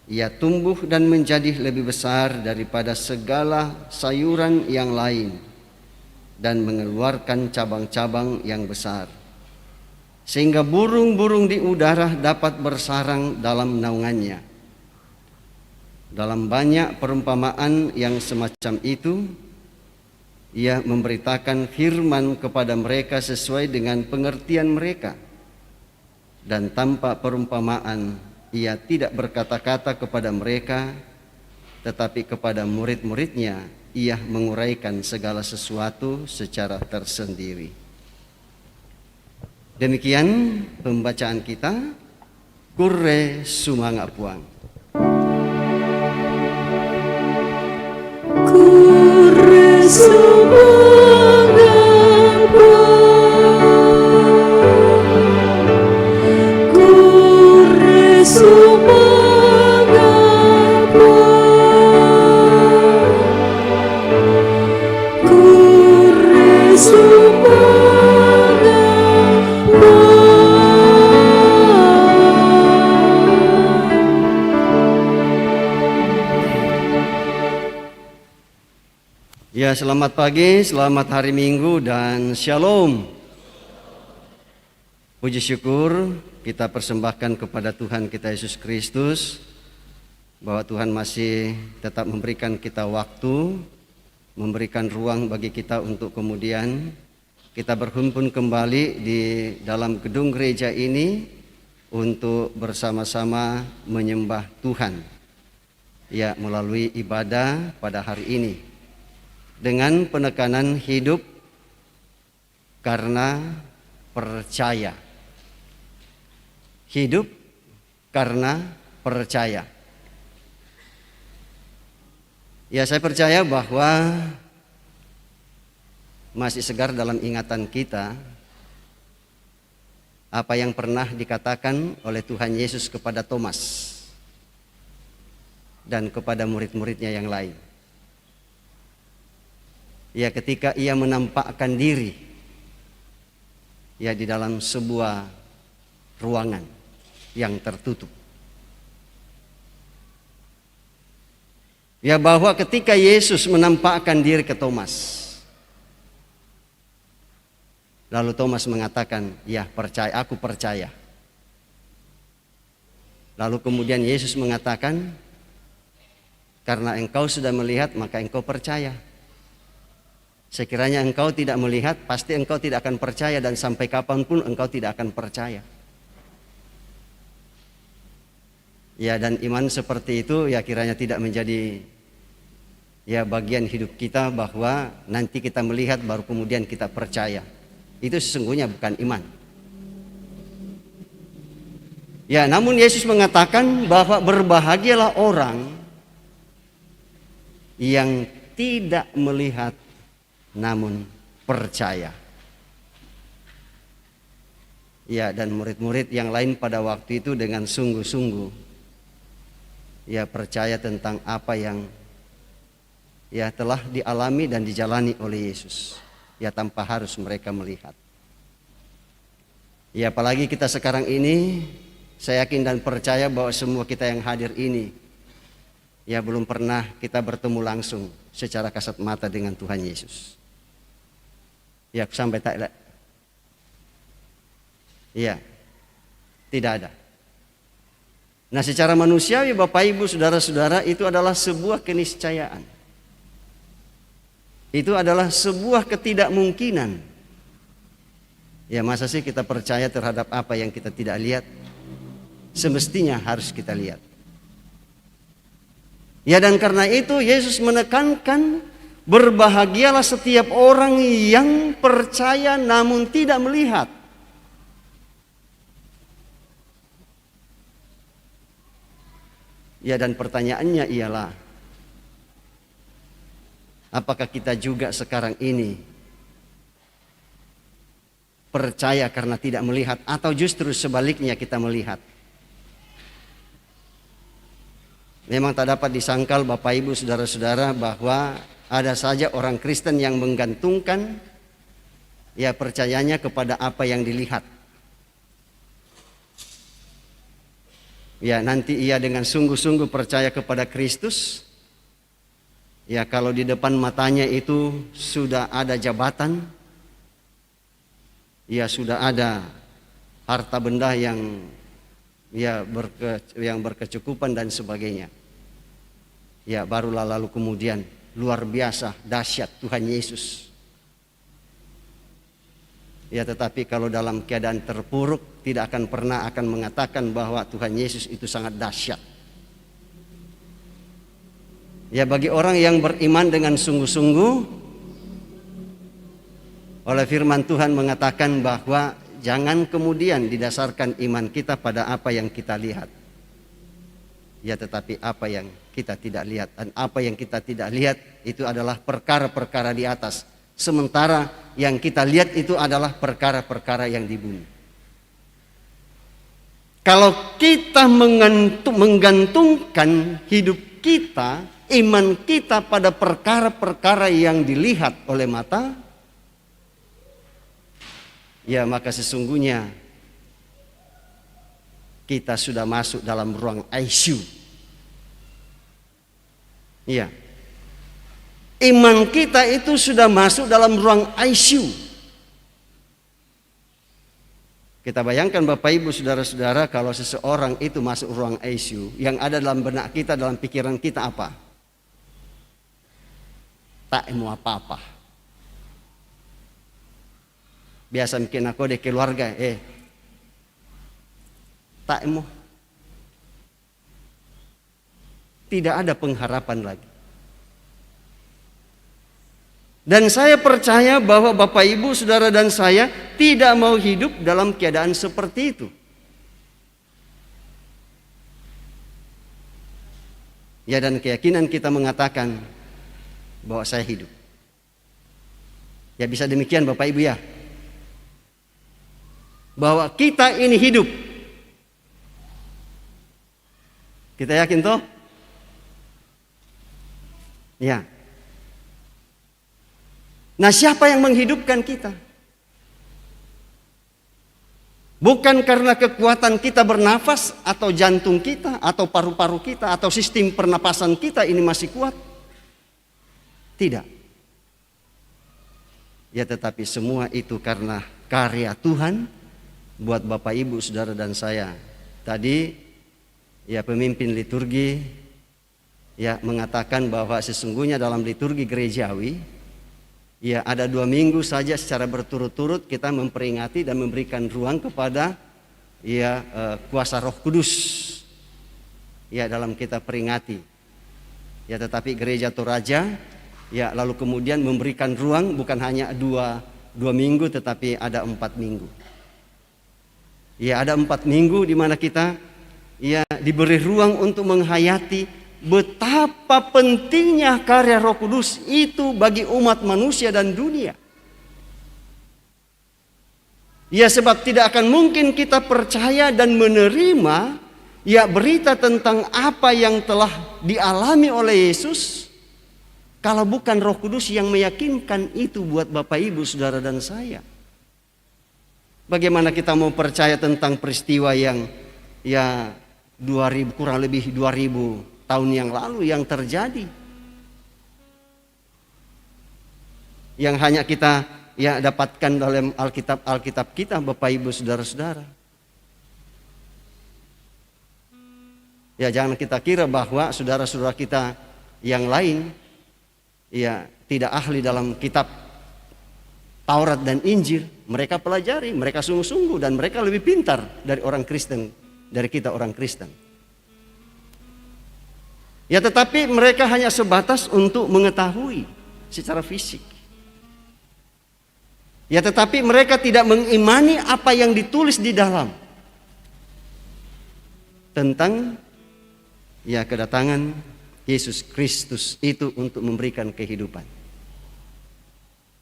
ia tumbuh dan menjadi lebih besar daripada segala sayuran yang lain dan mengeluarkan cabang-cabang yang besar, sehingga burung-burung di udara dapat bersarang dalam naungannya. Dalam banyak perumpamaan yang semacam itu, ia memberitakan firman kepada mereka sesuai dengan pengertian mereka. Dan tanpa perumpamaan, ia tidak berkata-kata kepada mereka, tetapi kepada murid-muridnya, ia menguraikan segala sesuatu secara tersendiri. Demikian pembacaan kita. Kure sumanga puang. Kure sumanga puang, kure sumanga puang, kure sumanga puang. Ya, selamat pagi, selamat hari Minggu, dan shalom. Puji syukur kita persembahkan kepada Tuhan kita Yesus Kristus bahwa Tuhan masih tetap memberikan kita waktu, memberikan ruang bagi kita untuk kemudian kita berhimpun kembali di dalam gedung gereja ini untuk bersama-sama menyembah Tuhan, ya, melalui ibadah pada hari ini dengan penekanan hidup karena percaya. Hidup karena percaya. Ya, saya percaya bahwa masih segar dalam ingatan kita apa yang pernah dikatakan oleh Tuhan Yesus kepada Thomas dan kepada murid-muridnya yang lain. Ya, ketika ia menampakkan diri, ya, di dalam sebuah ruangan yang tertutup. Ya, bahwa ketika Yesus menampakkan diri ke Thomas, lalu Thomas mengatakan, ya, percaya, aku percaya. Lalu kemudian Yesus mengatakan, karena engkau sudah melihat, maka engkau percaya. Sekiranya engkau tidak melihat, pasti engkau tidak akan percaya, dan sampai kapanpun engkau tidak akan percaya. Ya, dan iman seperti itu ya kiranya tidak menjadi ya bagian hidup kita, bahwa nanti kita melihat baru kemudian kita percaya. Itu sesungguhnya bukan iman. Ya, namun Yesus mengatakan bahwa berbahagialah orang yang tidak melihat namun percaya. Ya, dan murid-murid yang lain pada waktu itu dengan sungguh-sungguh ya percaya tentang apa yang ya telah dialami dan dijalani oleh Yesus, ya, tanpa harus mereka melihat. Ya, apalagi kita sekarang ini Saya yakin dan percaya bahwa semua kita yang hadir ini ya belum pernah kita bertemu langsung secara kasat mata dengan Tuhan Yesus. Ya sampai tak ada. Ya, tidak ada. Nah, secara manusiawi Bapak Ibu saudara-saudara, itu adalah sebuah keniscayaan. Itu adalah sebuah ketidakmungkinan. Ya, masa sih kita percaya terhadap apa yang kita tidak lihat? Semestinya harus kita lihat. Ya, dan karena itu Yesus menekankan, berbahagialah setiap orang yang percaya namun tidak melihat. Ya, dan pertanyaannya ialah, apakah kita juga sekarang ini percaya karena tidak melihat, atau justru sebaliknya kita melihat? Memang tak dapat disangkal Bapak Ibu saudara-saudara bahwa ada saja orang Kristen yang menggantungkan ya percayanya kepada apa yang dilihat. Ya, nanti ia dengan sungguh-sungguh percaya kepada Kristus. Ya, kalau di depan matanya itu sudah ada jabatan, ya sudah ada harta benda yang berkecukupan dan sebagainya. Ya, barulah lalu kemudian luar biasa dahsyat Tuhan Yesus. Ya, tetapi kalau dalam keadaan terpuruk tidak akan pernah akan mengatakan bahwa Tuhan Yesus itu sangat dahsyat. Ya, bagi orang yang beriman dengan sungguh-sungguh, oleh firman Tuhan mengatakan bahwa jangan kemudian didasarkan iman kita pada apa yang kita lihat. Ya, tetapi apa yang kita tidak lihat. Dan apa yang kita tidak lihat itu adalah perkara-perkara di atas. Sementara yang kita lihat itu adalah perkara-perkara yang di bumi. Kalau kita menggantungkan hidup kita, iman kita pada perkara-perkara yang dilihat oleh mata, ya maka sesungguhnya kita sudah masuk dalam ruang ICU. Iya. Iman kita itu sudah masuk dalam ruang ICU. Kita bayangkan Bapak Ibu saudara-saudara, kalau seseorang itu masuk ruang ICU, yang ada dalam benak kita, dalam pikiran kita apa? Tak mau apa-apa. Biasa mungkin aku di keluarga, tak mau. Tidak ada pengharapan lagi. Dan saya percaya bahwa Bapak Ibu saudara dan saya tidak mau hidup dalam keadaan seperti itu. Ya, dan keyakinan kita mengatakan bahwa saya hidup. Ya, bisa demikian Bapak Ibu ya. Bahwa kita ini hidup. Kita yakin toh? Ya. Nah, siapa yang menghidupkan kita? Bukan karena kekuatan kita bernafas, atau jantung kita, atau paru-paru kita, atau sistem pernapasan kita ini masih kuat. Tidak. Ya, tetapi semua itu karena karya Tuhan buat Bapak Ibu saudara dan saya. Tadi ya pemimpin liturgi ya mengatakan bahwa sesungguhnya dalam liturgi gerejawi ya ada 2 minggu saja secara berturut-turut kita memperingati dan memberikan ruang kepada ya kuasa Roh Kudus ya dalam kita peringati. Ya, tetapi gereja Toraja ya lalu kemudian memberikan ruang bukan hanya 2 minggu tetapi ada 4 minggu. Ya, ada 4 minggu di mana kita ya diberi ruang untuk menghayati betapa pentingnya karya Roh Kudus itu bagi umat manusia dan dunia. Ya, sebab tidak akan mungkin kita percaya dan menerima ya berita tentang apa yang telah dialami oleh Yesus kalau bukan Roh Kudus yang meyakinkan itu buat Bapak Ibu saudara dan saya. Bagaimana kita mau percaya tentang peristiwa yang ya 2000 kurang lebih 2000 tahun yang lalu yang terjadi. Yang hanya kita ya dapatkan dalam Alkitab kita, Bapak Ibu Saudara-saudara. Ya jangan kita kira bahwa saudara-saudara kita yang lain ya tidak ahli dalam kitab Taurat dan Injil. Mereka pelajari, mereka sungguh-sungguh, dan mereka lebih pintar dari orang Kristen, dari kita orang Kristen. Ya tetapi mereka hanya sebatas untuk mengetahui secara fisik. Ya tetapi mereka tidak mengimani apa yang ditulis di dalam tentang ya kedatangan Yesus Kristus itu untuk memberikan kehidupan.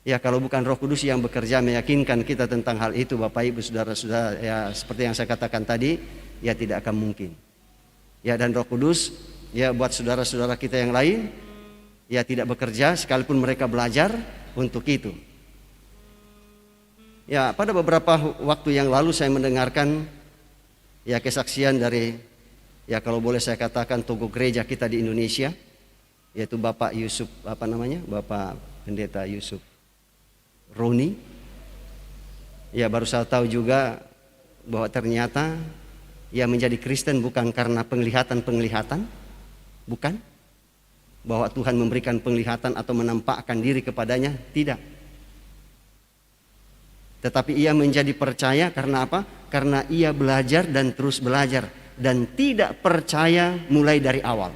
Ya kalau bukan Roh Kudus yang bekerja meyakinkan kita tentang hal itu, Bapak Ibu Saudara-saudara, ya seperti yang saya katakan tadi, ya tidak akan mungkin. Ya dan Roh Kudus ya buat saudara-saudara kita yang lain ya tidak bekerja sekalipun mereka belajar untuk itu. Ya pada beberapa waktu yang lalu saya mendengarkan ya kesaksian dari ya kalau boleh saya katakan tokoh gereja kita di Indonesia, yaitu Bapak Yusuf, Bapak Pendeta Yusuf Roni. Ya baru saya tahu juga bahwa ternyata ya menjadi Kristen bukan karena penglihatan, bukan. Bahwa Tuhan memberikan penglihatan atau menampakkan diri kepadanya, tidak. Tetapi ia menjadi percaya karena apa? Karena ia belajar dan terus belajar dan tidak percaya mulai dari awal.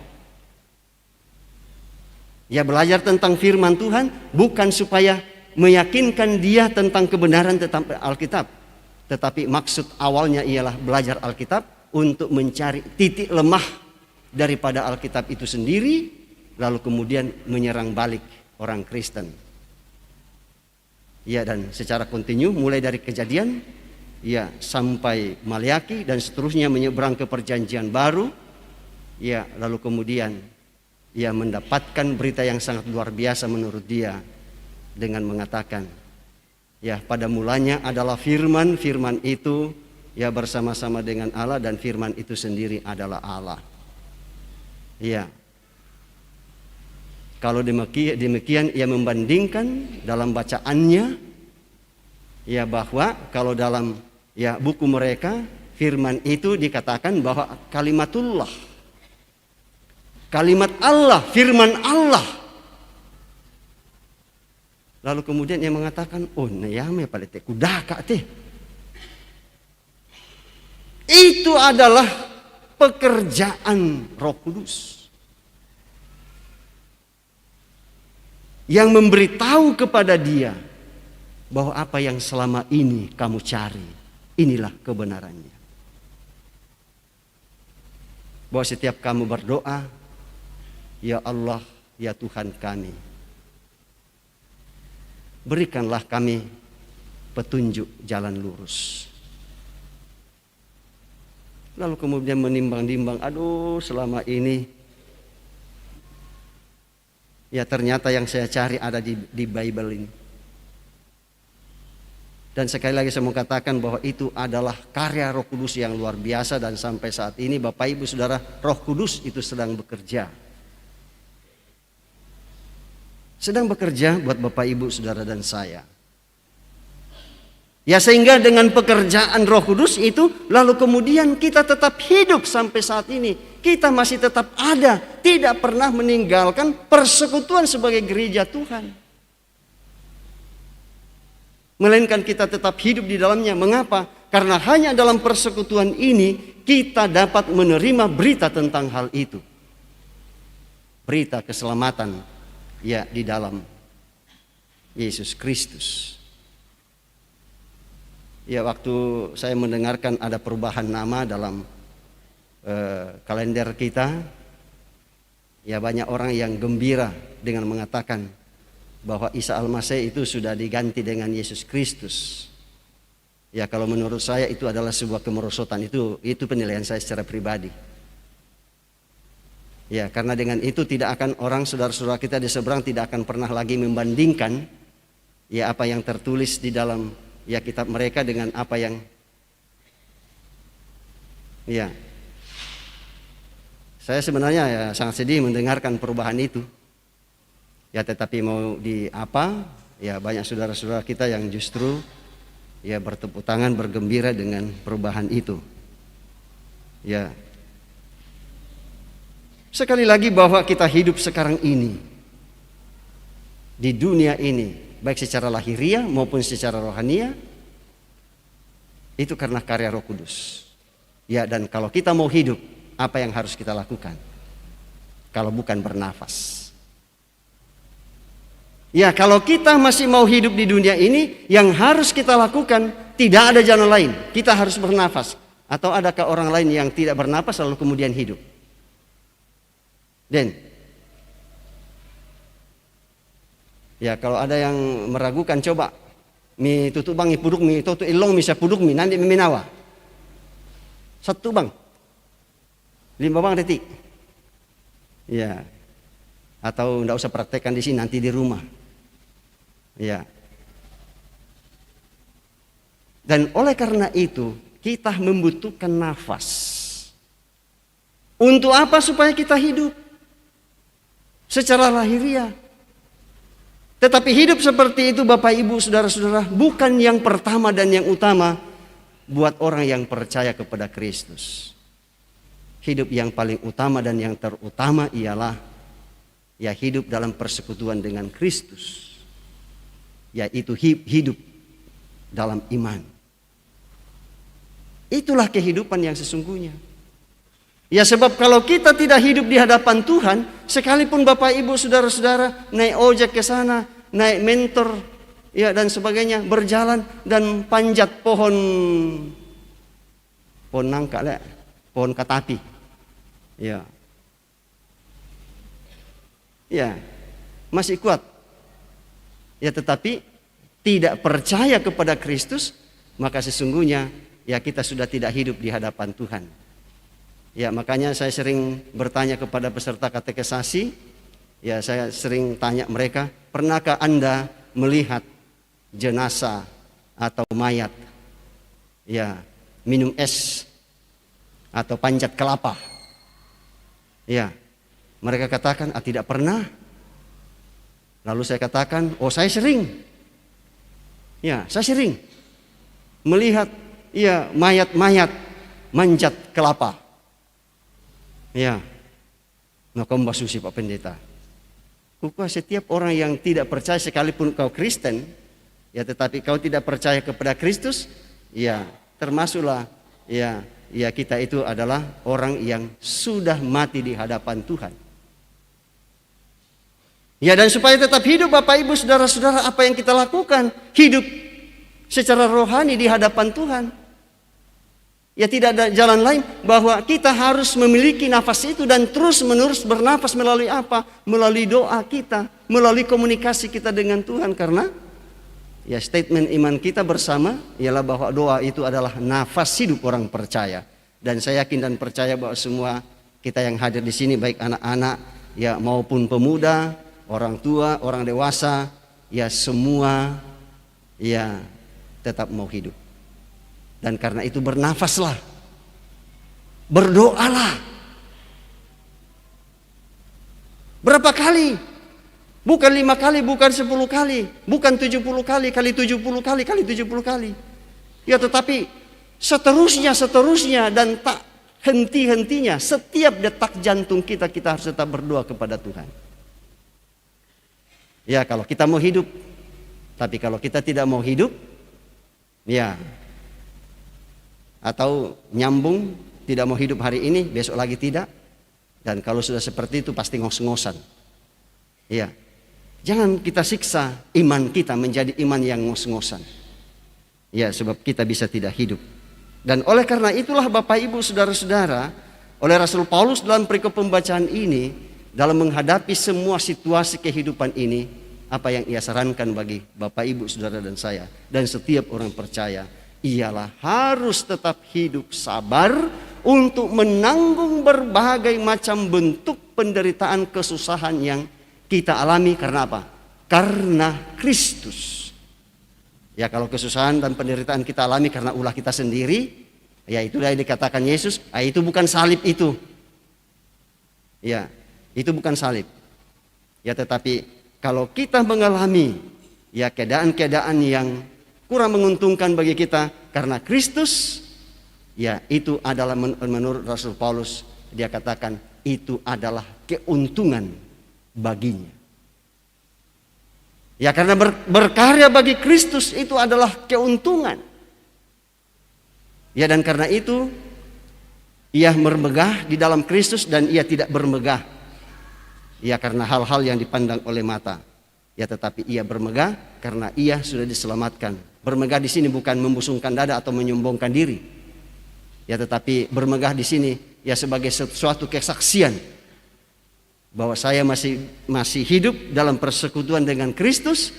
Ia belajar tentang firman Tuhan bukan supaya meyakinkan dia tentang kebenaran tentang Alkitab, tetapi maksud awalnya ialah belajar Alkitab untuk mencari titik lemah daripada Alkitab itu sendiri, lalu kemudian menyerang balik orang Kristen. Ya dan secara kontinu mulai dari Kejadian ya sampai Maleaki dan seterusnya menyeberang ke Perjanjian Baru. Ya lalu kemudian ia mendapatkan berita yang sangat luar biasa menurut dia dengan mengatakan ya pada mulanya adalah firman, firman itu ya bersama-sama dengan Allah dan firman itu sendiri adalah Allah. Ya. Kalau demikian ia membandingkan dalam bacaannya ya bahwa kalau dalam ya buku mereka firman itu dikatakan bahwa kalimatullah, kalimat Allah, firman Allah. Lalu kemudian ia mengatakan, oh nayame palete kudaka teh. Itu adalah pekerjaan Roh Kudus yang memberitahu kepada dia bahwa apa yang selama ini kamu cari, inilah kebenarannya. Bahwa setiap kamu berdoa, ya Allah, ya Tuhan kami, berikanlah kami petunjuk jalan lurus. Lalu kemudian menimbang-nimbang, aduh selama ini ya ternyata yang saya cari ada di Bible ini. Dan sekali lagi saya mau katakan bahwa itu adalah karya Roh Kudus yang luar biasa. Dan sampai saat ini Bapak Ibu Saudara, Roh Kudus itu sedang bekerja. Sedang bekerja buat Bapak Ibu Saudara dan saya. Ya sehingga dengan pekerjaan Roh Kudus itu lalu kemudian kita tetap hidup sampai saat ini. Kita masih tetap ada, tidak pernah meninggalkan persekutuan sebagai gereja Tuhan. Melainkan kita tetap hidup di dalamnya. Mengapa? Karena hanya dalam persekutuan ini kita dapat menerima berita tentang hal itu. Berita keselamatan ya di dalam Yesus Kristus. Ya waktu saya mendengarkan ada perubahan nama dalam kalender kita, ya banyak orang yang gembira dengan mengatakan bahwa Isa Al-Masih itu sudah diganti dengan Yesus Kristus. Ya kalau menurut saya itu adalah sebuah kemerosotan, itu penilaian saya secara pribadi. Ya karena dengan itu tidak akan orang saudara-saudara kita di seberang tidak akan pernah lagi membandingkan ya apa yang tertulis di dalam ya kitab mereka dengan apa yang Ya. Saya sebenarnya ya sangat sedih mendengarkan perubahan itu. Ya tetapi mau di apa? Ya banyak saudara-saudara kita yang justru ya bertepuk tangan bergembira dengan perubahan itu. Ya. Sekali lagi bahwa kita hidup sekarang ini di dunia ini baik secara lahiriah maupun secara rohania itu karena karya Roh Kudus. Ya, dan kalau kita mau hidup, apa yang harus kita lakukan? Kalau bukan bernafas. Ya, kalau kita masih mau hidup di dunia ini, yang harus kita lakukan tidak ada jalan lain. Kita harus bernafas. Atau adakah orang lain yang tidak bernafas lalu kemudian hidup? Den. Ya, kalau ada yang meragukan, coba mi tutup bang puduk mi tutup ilong mi puduk mi nanti meminawa. 1 bang. 5 bang detik. Ya. Atau enggak usah praktekkan di sini, nanti di rumah. Ya. Dan oleh karena itu kita membutuhkan nafas. Untuk apa? Supaya kita hidup secara lahiriah. Tetapi hidup seperti itu Bapak Ibu saudara-saudara bukan yang pertama dan yang utama buat orang yang percaya kepada Kristus. Hidup yang paling utama dan yang terutama ialah ya hidup dalam persekutuan dengan Kristus. Yaitu hidup dalam iman. Itulah kehidupan yang sesungguhnya. Ya sebab kalau kita tidak hidup di hadapan Tuhan, sekalipun Bapak Ibu saudara-saudara naik ojek ke sana, naik mentor ya dan sebagainya, berjalan dan panjat pohon nangka le, pohon katapi. Ya. Ya, masih kuat. Ya tetapi tidak percaya kepada Kristus, maka sesungguhnya ya kita sudah tidak hidup di hadapan Tuhan. Ya makanya saya sering bertanya kepada peserta katekesasi, ya saya sering tanya mereka, pernahkah Anda melihat jenazah atau mayat ya minum es atau panjat kelapa? Ya, mereka katakan tidak pernah. Lalu saya katakan, oh saya sering. Ya, saya sering melihat ya mayat-mayat manjat kelapa. Ya, nah kamu basusi Pak Pendeta. Kukuh setiap orang yang tidak percaya sekalipun kau Kristen, ya tetapi kau tidak percaya kepada Kristus, ya termasuklah ya kita itu adalah orang yang sudah mati di hadapan Tuhan. Ya dan supaya tetap hidup Bapak Ibu saudara-saudara, apa yang kita lakukan? Hidup secara rohani di hadapan Tuhan. Ya tidak ada jalan lain bahwa kita harus memiliki nafas itu dan terus menerus bernafas melalui apa? Melalui doa kita, melalui komunikasi kita dengan Tuhan. Karena ya statement iman kita bersama ialah bahwa doa itu adalah nafas hidup orang percaya. Dan saya yakin dan percaya bahwa semua kita yang hadir di sini, baik anak-anak ya maupun pemuda, orang tua, orang dewasa, ya semua ya tetap mau hidup. Dan karena itu bernafaslah, berdoalah. Berapa kali? Bukan 5 kali, bukan 10 kali, bukan 70 kali, kali 70 kali, kali 70 kali. Ya tetapi seterusnya dan tak henti-hentinya, setiap detak jantung kita harus tetap berdoa kepada Tuhan. Ya kalau kita mau hidup, tapi kalau kita tidak mau hidup, ya atau nyambung, tidak mau hidup hari ini, besok lagi tidak. Dan kalau sudah seperti itu pasti ngos-ngosan. Ya, jangan kita siksa iman kita menjadi iman yang ngos-ngosan. Ya, sebab kita bisa tidak hidup. Dan oleh karena itulah Bapak Ibu saudara-saudara, oleh Rasul Paulus dalam perikop pembacaan ini, dalam menghadapi semua situasi kehidupan ini, apa yang ia sarankan bagi Bapak Ibu saudara dan saya dan setiap orang percaya ialah harus tetap hidup sabar untuk menanggung berbagai macam bentuk penderitaan kesusahan yang kita alami. Karena apa? Karena Kristus. Ya kalau kesusahan dan penderitaan kita alami karena ulah kita sendiri, Ya itulah yang dikatakan Yesus, itu bukan salib itu. Ya, itu bukan salib. Ya tetapi kalau kita mengalami ya keadaan-keadaan yang kurang menguntungkan bagi kita karena Kristus, ya itu adalah menurut Rasul Paulus, dia katakan itu adalah keuntungan baginya. Ya karena berkarya bagi Kristus itu adalah keuntungan. Ya dan karena itu ia bermegah di dalam Kristus dan ia tidak bermegah ya karena hal-hal yang dipandang oleh mata. Ya tetapi ia bermegah karena ia sudah diselamatkan. Bermegah di sini bukan membusungkan dada atau menyombongkan diri. Ya tetapi bermegah di sini ya sebagai suatu kesaksian bahwa saya masih hidup dalam persekutuan dengan Kristus.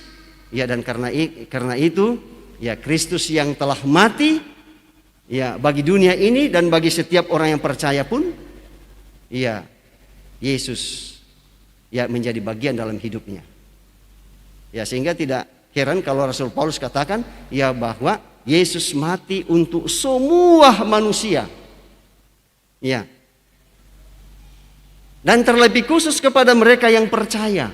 Ya dan karena itu ya Kristus yang telah mati ya bagi dunia ini dan bagi setiap orang yang percaya pun ya Yesus ya menjadi bagian dalam hidupnya. Ya sehingga tidak heran kalau Rasul Paulus katakan ya bahwa Yesus mati untuk semua manusia. Ya. Dan terlebih khusus kepada mereka yang percaya.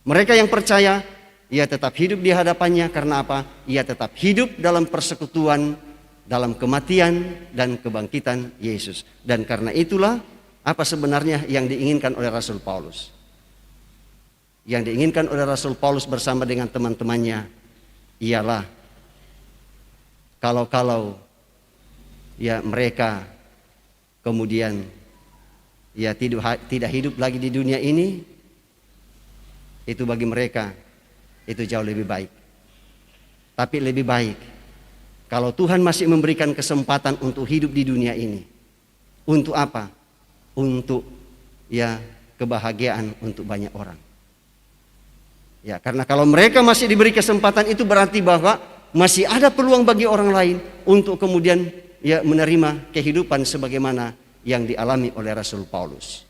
Mereka yang percaya ia tetap hidup di hadapannya karena apa? Ia tetap hidup dalam persekutuan, dalam kematian dan kebangkitan Yesus. Dan karena itulah apa sebenarnya yang diinginkan oleh Rasul Paulus. Yang diinginkan oleh Rasul Paulus bersama dengan teman-temannya ialah kalau ya mereka kemudian ya tidak hidup lagi di dunia ini, itu bagi mereka itu jauh lebih baik. Tapi lebih baik kalau Tuhan masih memberikan kesempatan untuk hidup di dunia ini. Untuk apa? Untuk ya kebahagiaan untuk banyak orang. Ya, karena kalau mereka masih diberi kesempatan itu berarti bahwa masih ada peluang bagi orang lain untuk kemudian ya menerima kehidupan sebagaimana yang dialami oleh Rasul Paulus.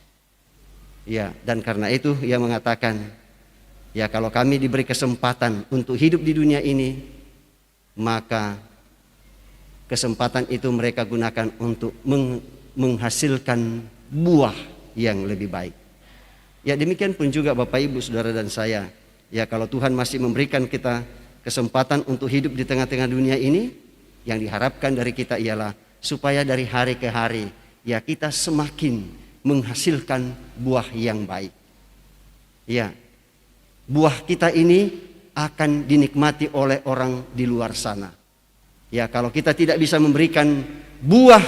Ya, dan karena itu ia mengatakan, ya kalau kami diberi kesempatan untuk hidup di dunia ini, maka kesempatan itu mereka gunakan untuk menghasilkan buah yang lebih baik. Ya demikian pun juga Bapak Ibu Saudara dan saya. Ya kalau Tuhan masih memberikan kita kesempatan untuk hidup di tengah-tengah dunia ini, yang diharapkan dari kita ialah supaya dari hari ke hari ya kita semakin menghasilkan buah yang baik. Ya, buah kita ini akan dinikmati oleh orang di luar sana. Ya, kalau kita tidak bisa memberikan buah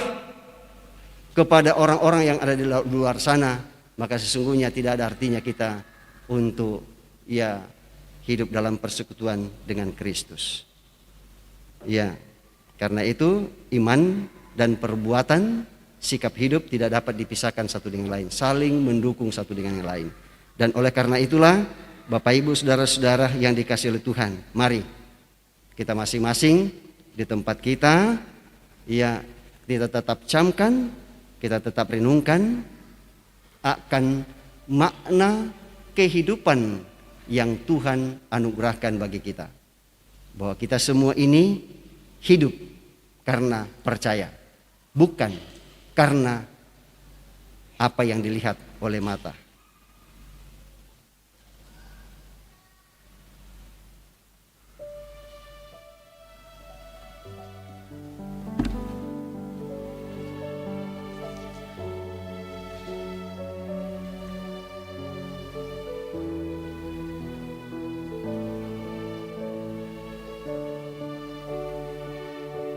kepada orang-orang yang ada di luar sana, maka sesungguhnya tidak ada artinya kita untuk ya hidup dalam persekutuan dengan Kristus. Ya, karena itu iman dan perbuatan, sikap hidup tidak dapat dipisahkan satu dengan lain, saling mendukung satu dengan yang lain. Dan oleh karena itulah Bapak Ibu Saudara-saudara yang dikasihi oleh Tuhan, mari kita masing-masing di tempat kita, ya kita tetap camkan, kita tetap renungkan akan makna kehidupan yang Tuhan anugerahkan bagi kita. Bahwa kita semua ini hidup karena percaya, bukan karena apa yang dilihat oleh mata.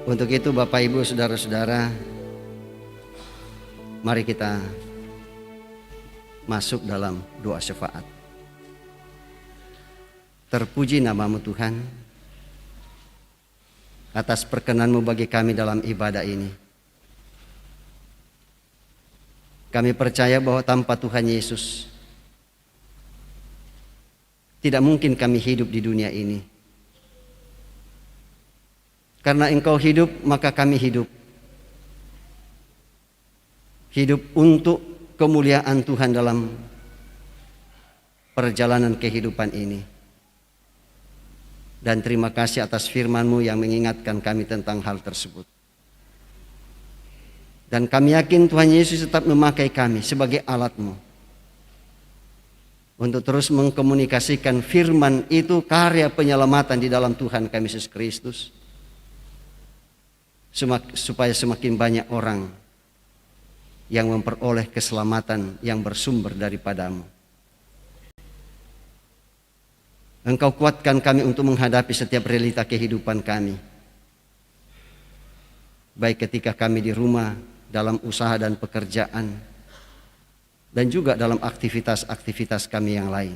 Untuk itu Bapak Ibu Saudara-saudara, mari kita masuk dalam doa syafaat. Terpuji namamu Tuhan atas perkenan-Mu bagi kami dalam ibadah ini. Kami percaya bahwa tanpa Tuhan Yesus tidak mungkin kami hidup di dunia ini. Karena Engkau hidup, maka kami hidup. Hidup untuk kemuliaan Tuhan dalam perjalanan kehidupan ini. Dan terima kasih atas firman-Mu yang mengingatkan kami tentang hal tersebut. Dan kami yakin Tuhan Yesus tetap memakai kami sebagai alat-Mu untuk terus mengkomunikasikan firman itu, karya penyelamatan di dalam Tuhan kami Yesus Kristus, supaya semakin banyak orang yang memperoleh keselamatan yang bersumber daripada-Mu. Engkau kuatkan kami untuk menghadapi setiap realita kehidupan kami, baik ketika kami di rumah, dalam usaha dan pekerjaan, dan juga dalam aktivitas-aktivitas kami yang lain.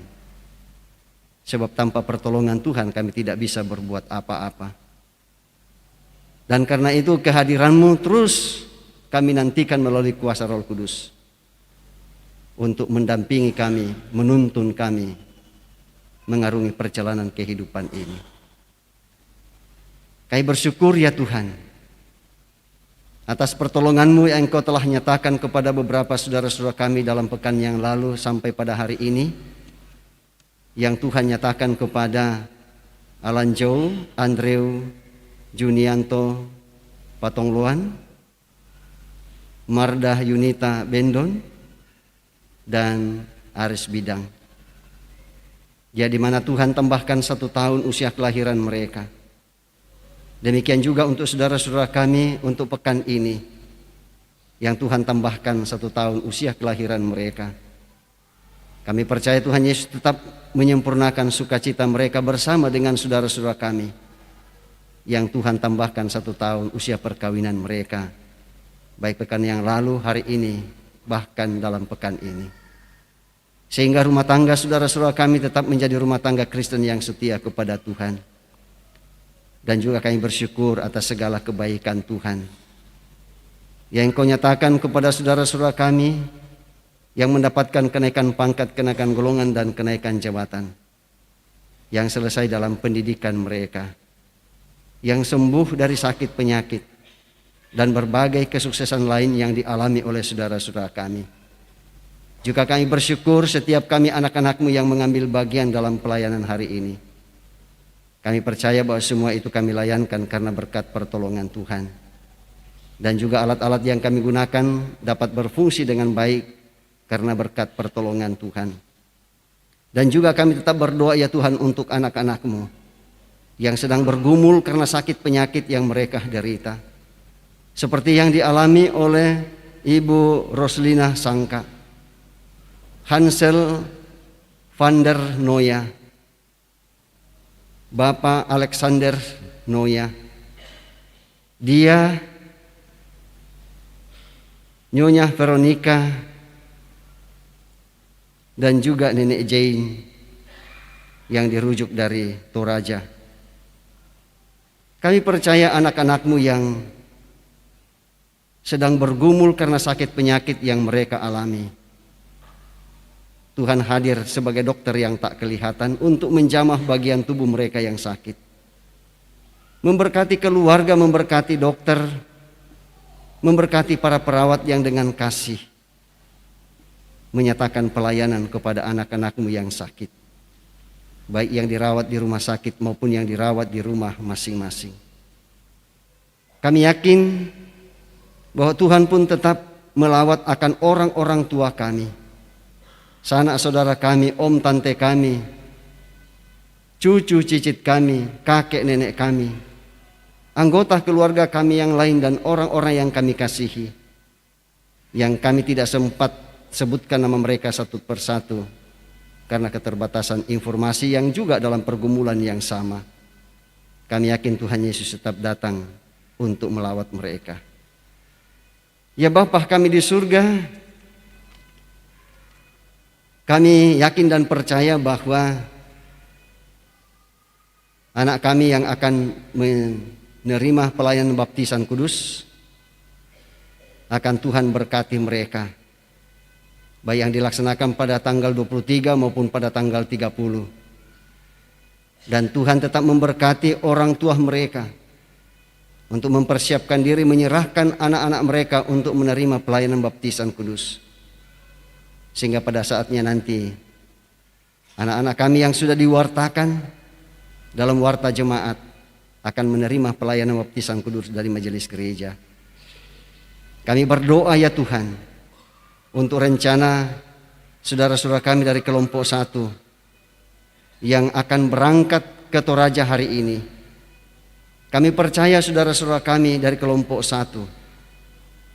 Sebab tanpa pertolongan Tuhan kami tidak bisa berbuat apa-apa. Dan karena itu kehadiran-Mu terus kami nantikan melalui kuasa Roh Kudus untuk mendampingi kami, menuntun kami, mengarungi perjalanan kehidupan ini. Kami bersyukur ya Tuhan atas pertolongan-Mu yang Engkau telah nyatakan kepada beberapa saudara-saudara kami dalam pekan yang lalu sampai pada hari ini, yang Tuhan nyatakan kepada Alan Joe, Andrew, Junianto, Patongloan, Mardah Yunita Bendon, dan Aris Bidang. Ya, di mana Tuhan tambahkan 1 tahun usia kelahiran mereka. Demikian juga untuk saudara-saudara kami untuk pekan ini, yang Tuhan tambahkan 1 tahun usia kelahiran mereka. Kami percaya Tuhan Yesus tetap menyempurnakan sukacita mereka bersama dengan saudara-saudara kami, yang Tuhan tambahkan 1 tahun usia perkawinan mereka, baik pekan yang lalu, hari ini, bahkan dalam pekan ini. Sehingga rumah tangga saudara-saudara kami tetap menjadi rumah tangga Kristen yang setia kepada Tuhan. Dan juga kami bersyukur atas segala kebaikan Tuhan yang Engkau nyatakan kepada saudara-saudara kami yang mendapatkan kenaikan pangkat, kenaikan golongan, dan kenaikan jabatan, yang selesai dalam pendidikan mereka, yang sembuh dari sakit penyakit, dan berbagai kesuksesan lain yang dialami oleh saudara-saudara kami. Juga kami bersyukur setiap kami anak-anak-Mu yang mengambil bagian dalam pelayanan hari ini. Kami percaya bahwa semua itu kami layankan karena berkat pertolongan Tuhan. Dan juga alat-alat yang kami gunakan dapat berfungsi dengan baik karena berkat pertolongan Tuhan. Dan juga kami tetap berdoa ya Tuhan untuk anak-anak-Mu yang sedang bergumul karena sakit penyakit yang mereka derita. Seperti yang dialami oleh Ibu Roslina Sangka, Hansel van der Noya, Bapak Alexander Noya, dia, Nyonya Veronica, dan juga Nenek Jane yang dirujuk dari Toraja. Kami percaya anak-anak-Mu yang sedang bergumul karena sakit penyakit yang mereka alami, Tuhan hadir sebagai dokter yang tak kelihatan untuk menjamah bagian tubuh mereka yang sakit. Memberkati keluarga, memberkati dokter, memberkati para perawat yang dengan kasih menyatakan pelayanan kepada anak-anak-Mu yang sakit, baik yang dirawat di rumah sakit maupun yang dirawat di rumah masing-masing. Kami yakin bahwa Tuhan pun tetap melawat akan orang-orang tua kami, sanak saudara kami, om tante kami, cucu cicit kami, kakek nenek kami, anggota keluarga kami yang lain, dan orang-orang yang kami kasihi, yang kami tidak sempat sebutkan nama mereka satu persatu karena keterbatasan informasi yang juga dalam pergumulan yang sama. Kami yakin Tuhan Yesus tetap datang untuk melawat mereka. Ya Bapa kami di surga, kami yakin dan percaya bahwa anak kami yang akan menerima pelayanan baptisan kudus, akan Tuhan berkati mereka, baik yang dilaksanakan pada tanggal 23 maupun pada tanggal 30. Dan Tuhan tetap memberkati orang tua mereka untuk mempersiapkan diri menyerahkan anak-anak mereka untuk menerima pelayanan baptisan kudus. Sehingga pada saatnya nanti anak-anak kami yang sudah diwartakan dalam warta jemaat akan menerima pelayanan baptisan kudus dari majelis gereja. Kami berdoa ya Tuhan untuk rencana saudara-saudara kami dari kelompok 1 yang akan berangkat ke Toraja hari ini. Kami percaya saudara-saudara kami dari kelompok 1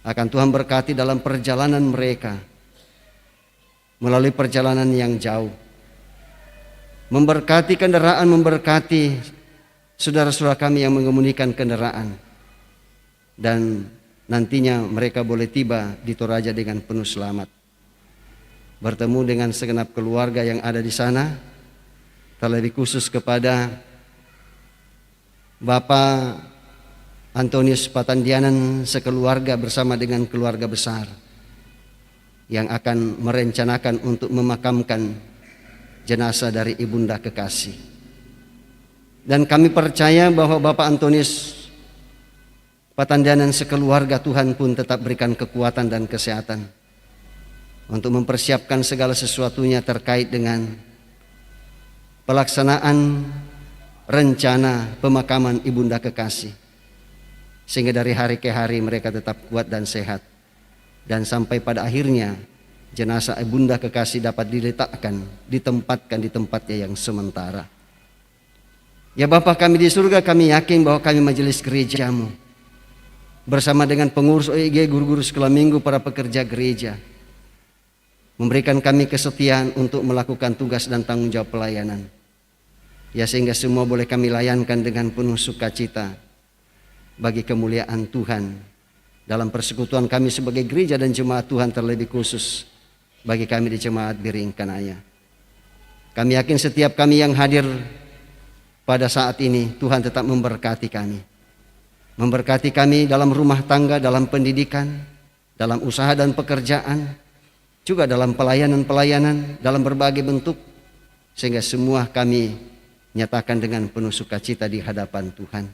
akan Tuhan berkati dalam perjalanan mereka melalui perjalanan yang jauh. Memberkati kendaraan, memberkati saudara-saudara kami yang mengemudikan kendaraan. Dan nantinya mereka boleh tiba di Toraja dengan penuh selamat. Bertemu dengan segenap keluarga yang ada di sana. Terlebih khusus kepada Bapak Antonius Patandianan sekeluarga bersama dengan keluarga besar yang akan merencanakan untuk memakamkan jenazah dari Ibunda Kekasih. Dan kami percaya bahwa Bapak Antonius Patandianan sekeluarga Tuhan pun tetap berikan kekuatan dan kesehatan untuk mempersiapkan segala sesuatunya terkait dengan pelaksanaan rencana pemakaman Ibunda Kekasih, sehingga dari hari ke hari mereka tetap kuat dan sehat, dan sampai pada akhirnya jenazah Ibunda Kekasih dapat diletakkan, ditempatkan di tempatnya yang sementara. Ya Bapa kami di surga, kami yakin bahwa kami majelis gerejamu bersama dengan pengurus OIG, guru-guru sekolah minggu, para pekerja gereja, memberikan kami kesetiaan untuk melakukan tugas dan tanggung jawab pelayanan. Ya sehingga semua boleh kami layankan dengan penuh sukacita bagi kemuliaan Tuhan dalam persekutuan kami sebagai gereja dan jemaat Tuhan, terlebih khusus bagi kami di Jemaat Biring Kanaya. Kami yakin setiap kami yang hadir pada saat ini Tuhan tetap memberkati kami. Memberkati kami dalam rumah tangga, dalam pendidikan, dalam usaha dan pekerjaan, juga dalam pelayanan-pelayanan, dalam berbagai bentuk, sehingga semua kami nyatakan dengan penuh sukacita di hadapan Tuhan.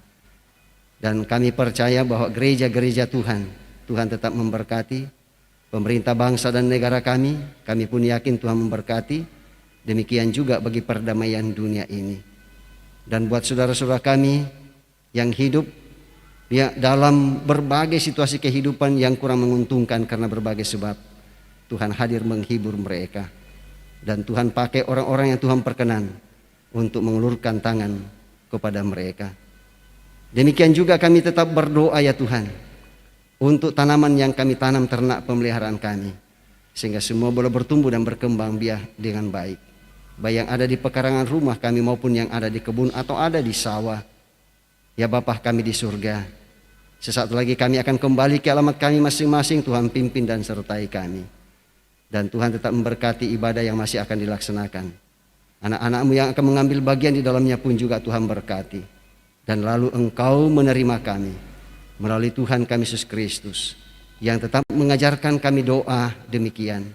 Dan kami percaya bahwa gereja-gereja Tuhan tetap memberkati pemerintah bangsa dan negara kami pun yakin Tuhan memberkati, demikian juga bagi perdamaian dunia ini. Dan buat saudara-saudara kami yang hidup ya dalam berbagai situasi kehidupan yang kurang menguntungkan karena berbagai sebab, Tuhan hadir menghibur mereka. Dan Tuhan pakai orang-orang yang Tuhan perkenan untuk mengulurkan tangan kepada mereka. Demikian juga kami tetap berdoa ya Tuhan untuk tanaman yang kami tanam, ternak pemeliharaan kami, sehingga semua boleh bertumbuh dan berkembang biak dengan baik, baik yang ada di pekarangan rumah kami maupun yang ada di kebun atau ada di sawah. Ya Bapa kami di surga, sesaat lagi kami akan kembali ke alamat kami masing-masing. Tuhan pimpin dan sertai kami, dan Tuhan tetap memberkati ibadah yang masih akan dilaksanakan. Anak-anak-Mu yang akan mengambil bagian di dalamnya pun juga Tuhan berkati. Dan lalu Engkau menerima kami melalui Tuhan kami Yesus Kristus yang tetap mengajarkan kami doa demikian.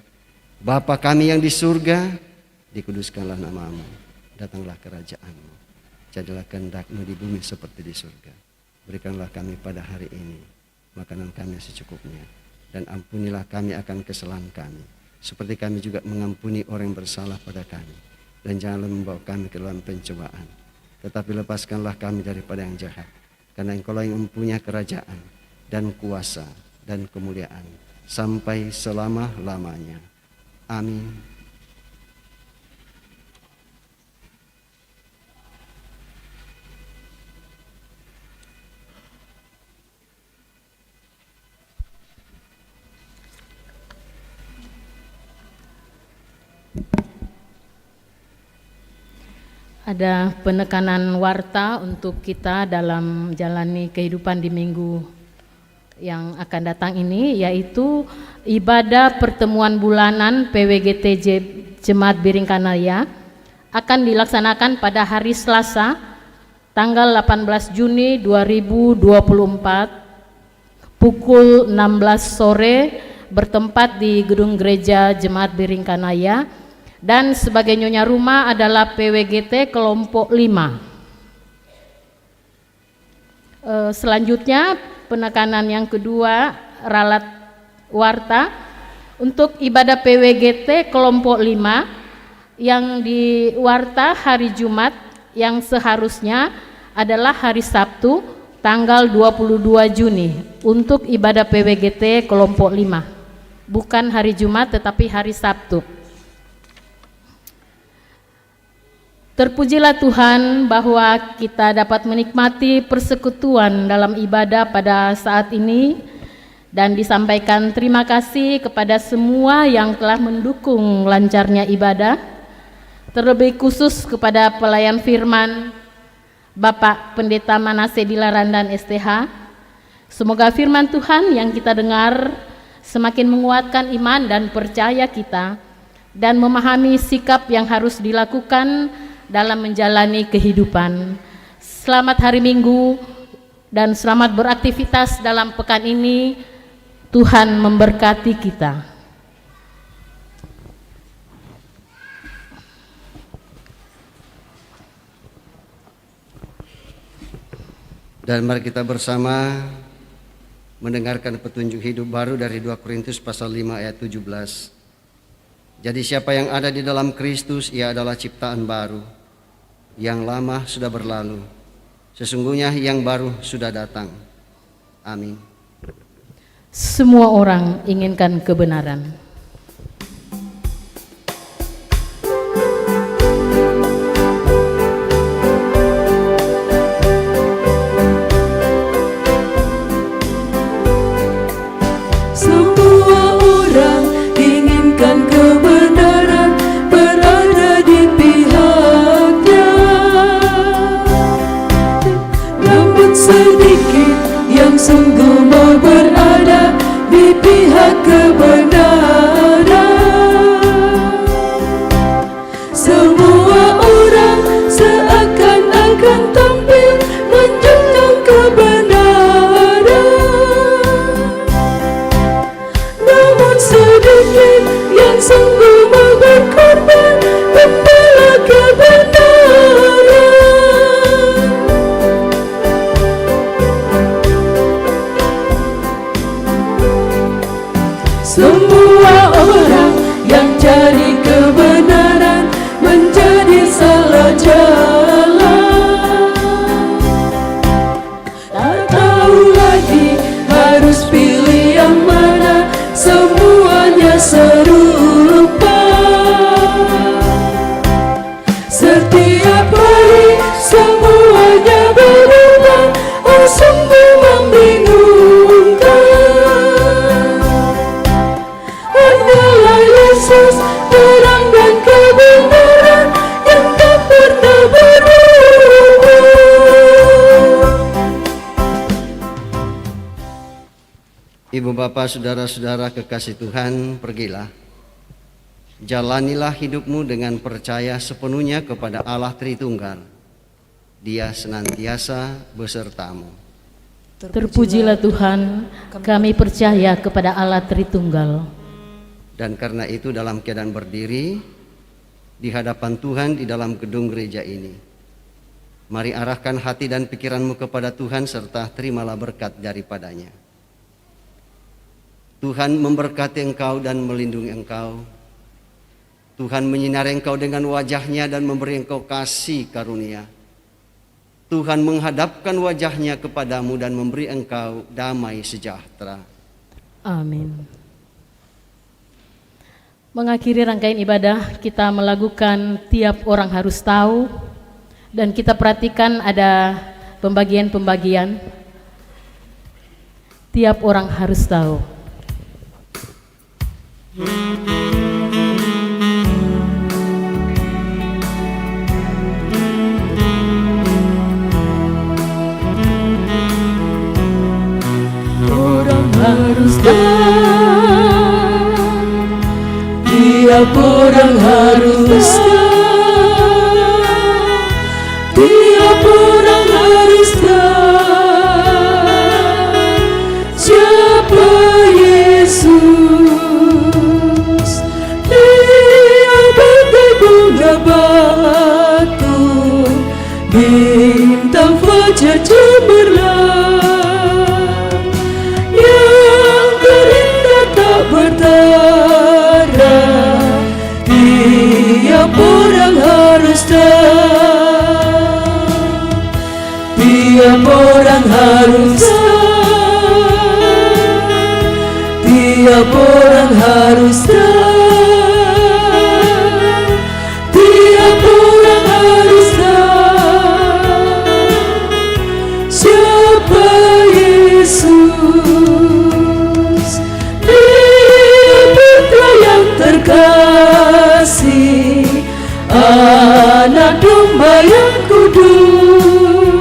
Bapa kami yang di surga, dikuduskanlah nama-Mu, datanglah kerajaan-Mu, jadilah kehendak-Mu di bumi seperti di surga. Berikanlah kami pada hari ini makanan kami secukupnya, dan ampunilah kami akan kesalahan kami, seperti kami juga mengampuni orang yang bersalah pada kami. Dan janganlah membawa kami ke dalam pencobaan, tetapi lepaskanlah kami daripada yang jahat. Karena Engkau-lah yang mempunyai kerajaan dan kuasa dan kemuliaan sampai selama-lamanya. Amin. Ada penekanan warta untuk kita dalam menjalani kehidupan di minggu yang akan datang ini, yaitu ibadah pertemuan bulanan PWGT Jemaat Biring Kanaya akan dilaksanakan pada hari Selasa tanggal 18 Juni 2024 pukul 16 sore bertempat di Gedung Gereja Jemaat Biring Kanaya. Dan sebagai nyonya rumah adalah PWGT kelompok 5. Selanjutnya penekanan yang kedua, ralat warta untuk ibadah PWGT kelompok 5 yang di warta hari Jumat yang seharusnya adalah hari Sabtu tanggal 22 Juni untuk ibadah PWGT kelompok 5. Bukan hari Jumat tetapi hari Sabtu. Terpujilah Tuhan bahwa kita dapat menikmati persekutuan dalam ibadah pada saat ini, dan disampaikan terima kasih kepada semua yang telah mendukung lancarnya ibadah, terlebih khusus kepada pelayan firman Bapak Pendeta Manase Dilarandan STH. Semoga firman Tuhan yang kita dengar semakin menguatkan iman dan percaya kita, dan memahami sikap yang harus dilakukan dalam menjalani kehidupan. Selamat hari Minggu dan selamat beraktivitas dalam pekan ini. Tuhan memberkati kita. Dan mari kita bersama mendengarkan petunjuk hidup baru dari 2 Korintus pasal 5 ayat 17. Jadi siapa yang ada di dalam Kristus, ia adalah ciptaan baru. Yang lama sudah berlalu, sesungguhnya yang baru sudah datang. Amin. Semua orang inginkan kebenaran. Semua orang inginkan kebenaran, berada di pihaknya. Namun sedikit yang sungguh mau berada di pihak kebenaran. Semua orang seakan-akan tampil menjunjung kebenaran. Namun sedikit yang sungguh mau berkorban membela kebenaran. Semua orang yang cari kebenaran menjadi salah jalan. Tak tahu lagi harus pilih yang mana, semuanya serupa. Setiap hari semuanya berubah, oh sungguh membingungkan. Hanyalah Yesus, terang dan kebenaran yang tak pernah berubah. Ibu bapak saudara-saudara kekasih Tuhan, pergilah. Jalanilah hidupmu dengan percaya sepenuhnya kepada Allah Tritunggal. Dia senantiasa besertamu. Terpujilah Tuhan, kami percaya kepada Allah Tritunggal. Dan karena itu dalam keadaan berdiri di hadapan Tuhan di dalam gedung gereja ini, mari arahkan hati dan pikiranmu kepada Tuhan serta terimalah berkat daripadanya. Tuhan memberkati engkau dan melindungi engkau. Tuhan menyinari engkau dengan wajahnya dan memberi engkau kasih karunia. Tuhan menghadapkan wajahnya kepadamu dan memberi engkau damai sejahtera. Amin. Mengakhiri rangkaian ibadah, kita melakukan tiap orang harus tahu, dan kita perhatikan ada pembagian-pembagian. Tiap orang harus tahu. Orang harus tahu, tiap orang harus tahu, tiap orang harus tahu siapa Yesus. Dia bagai bunga batu, bintang fajar cemerlang, yang terindah tak bertara. Tiap orang harus tahu, tiap orang harus kasih, Anak Domba yang kudus,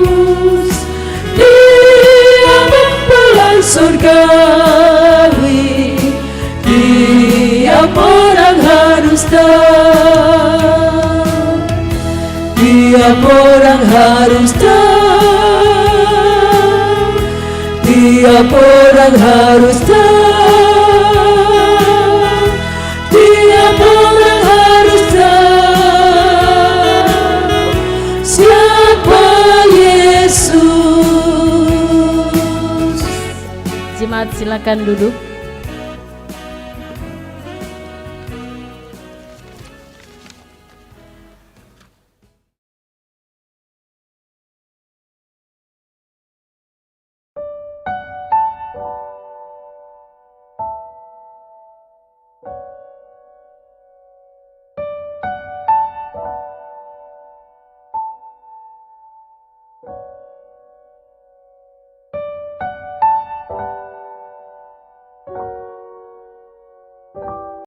Dia mempelai surgawi, tiap orang harus tahu, tiap orang harus tahu, tiap orang harus tahu, tiap orang harus tahu siapa Yesus. Jemaat silakan duduk.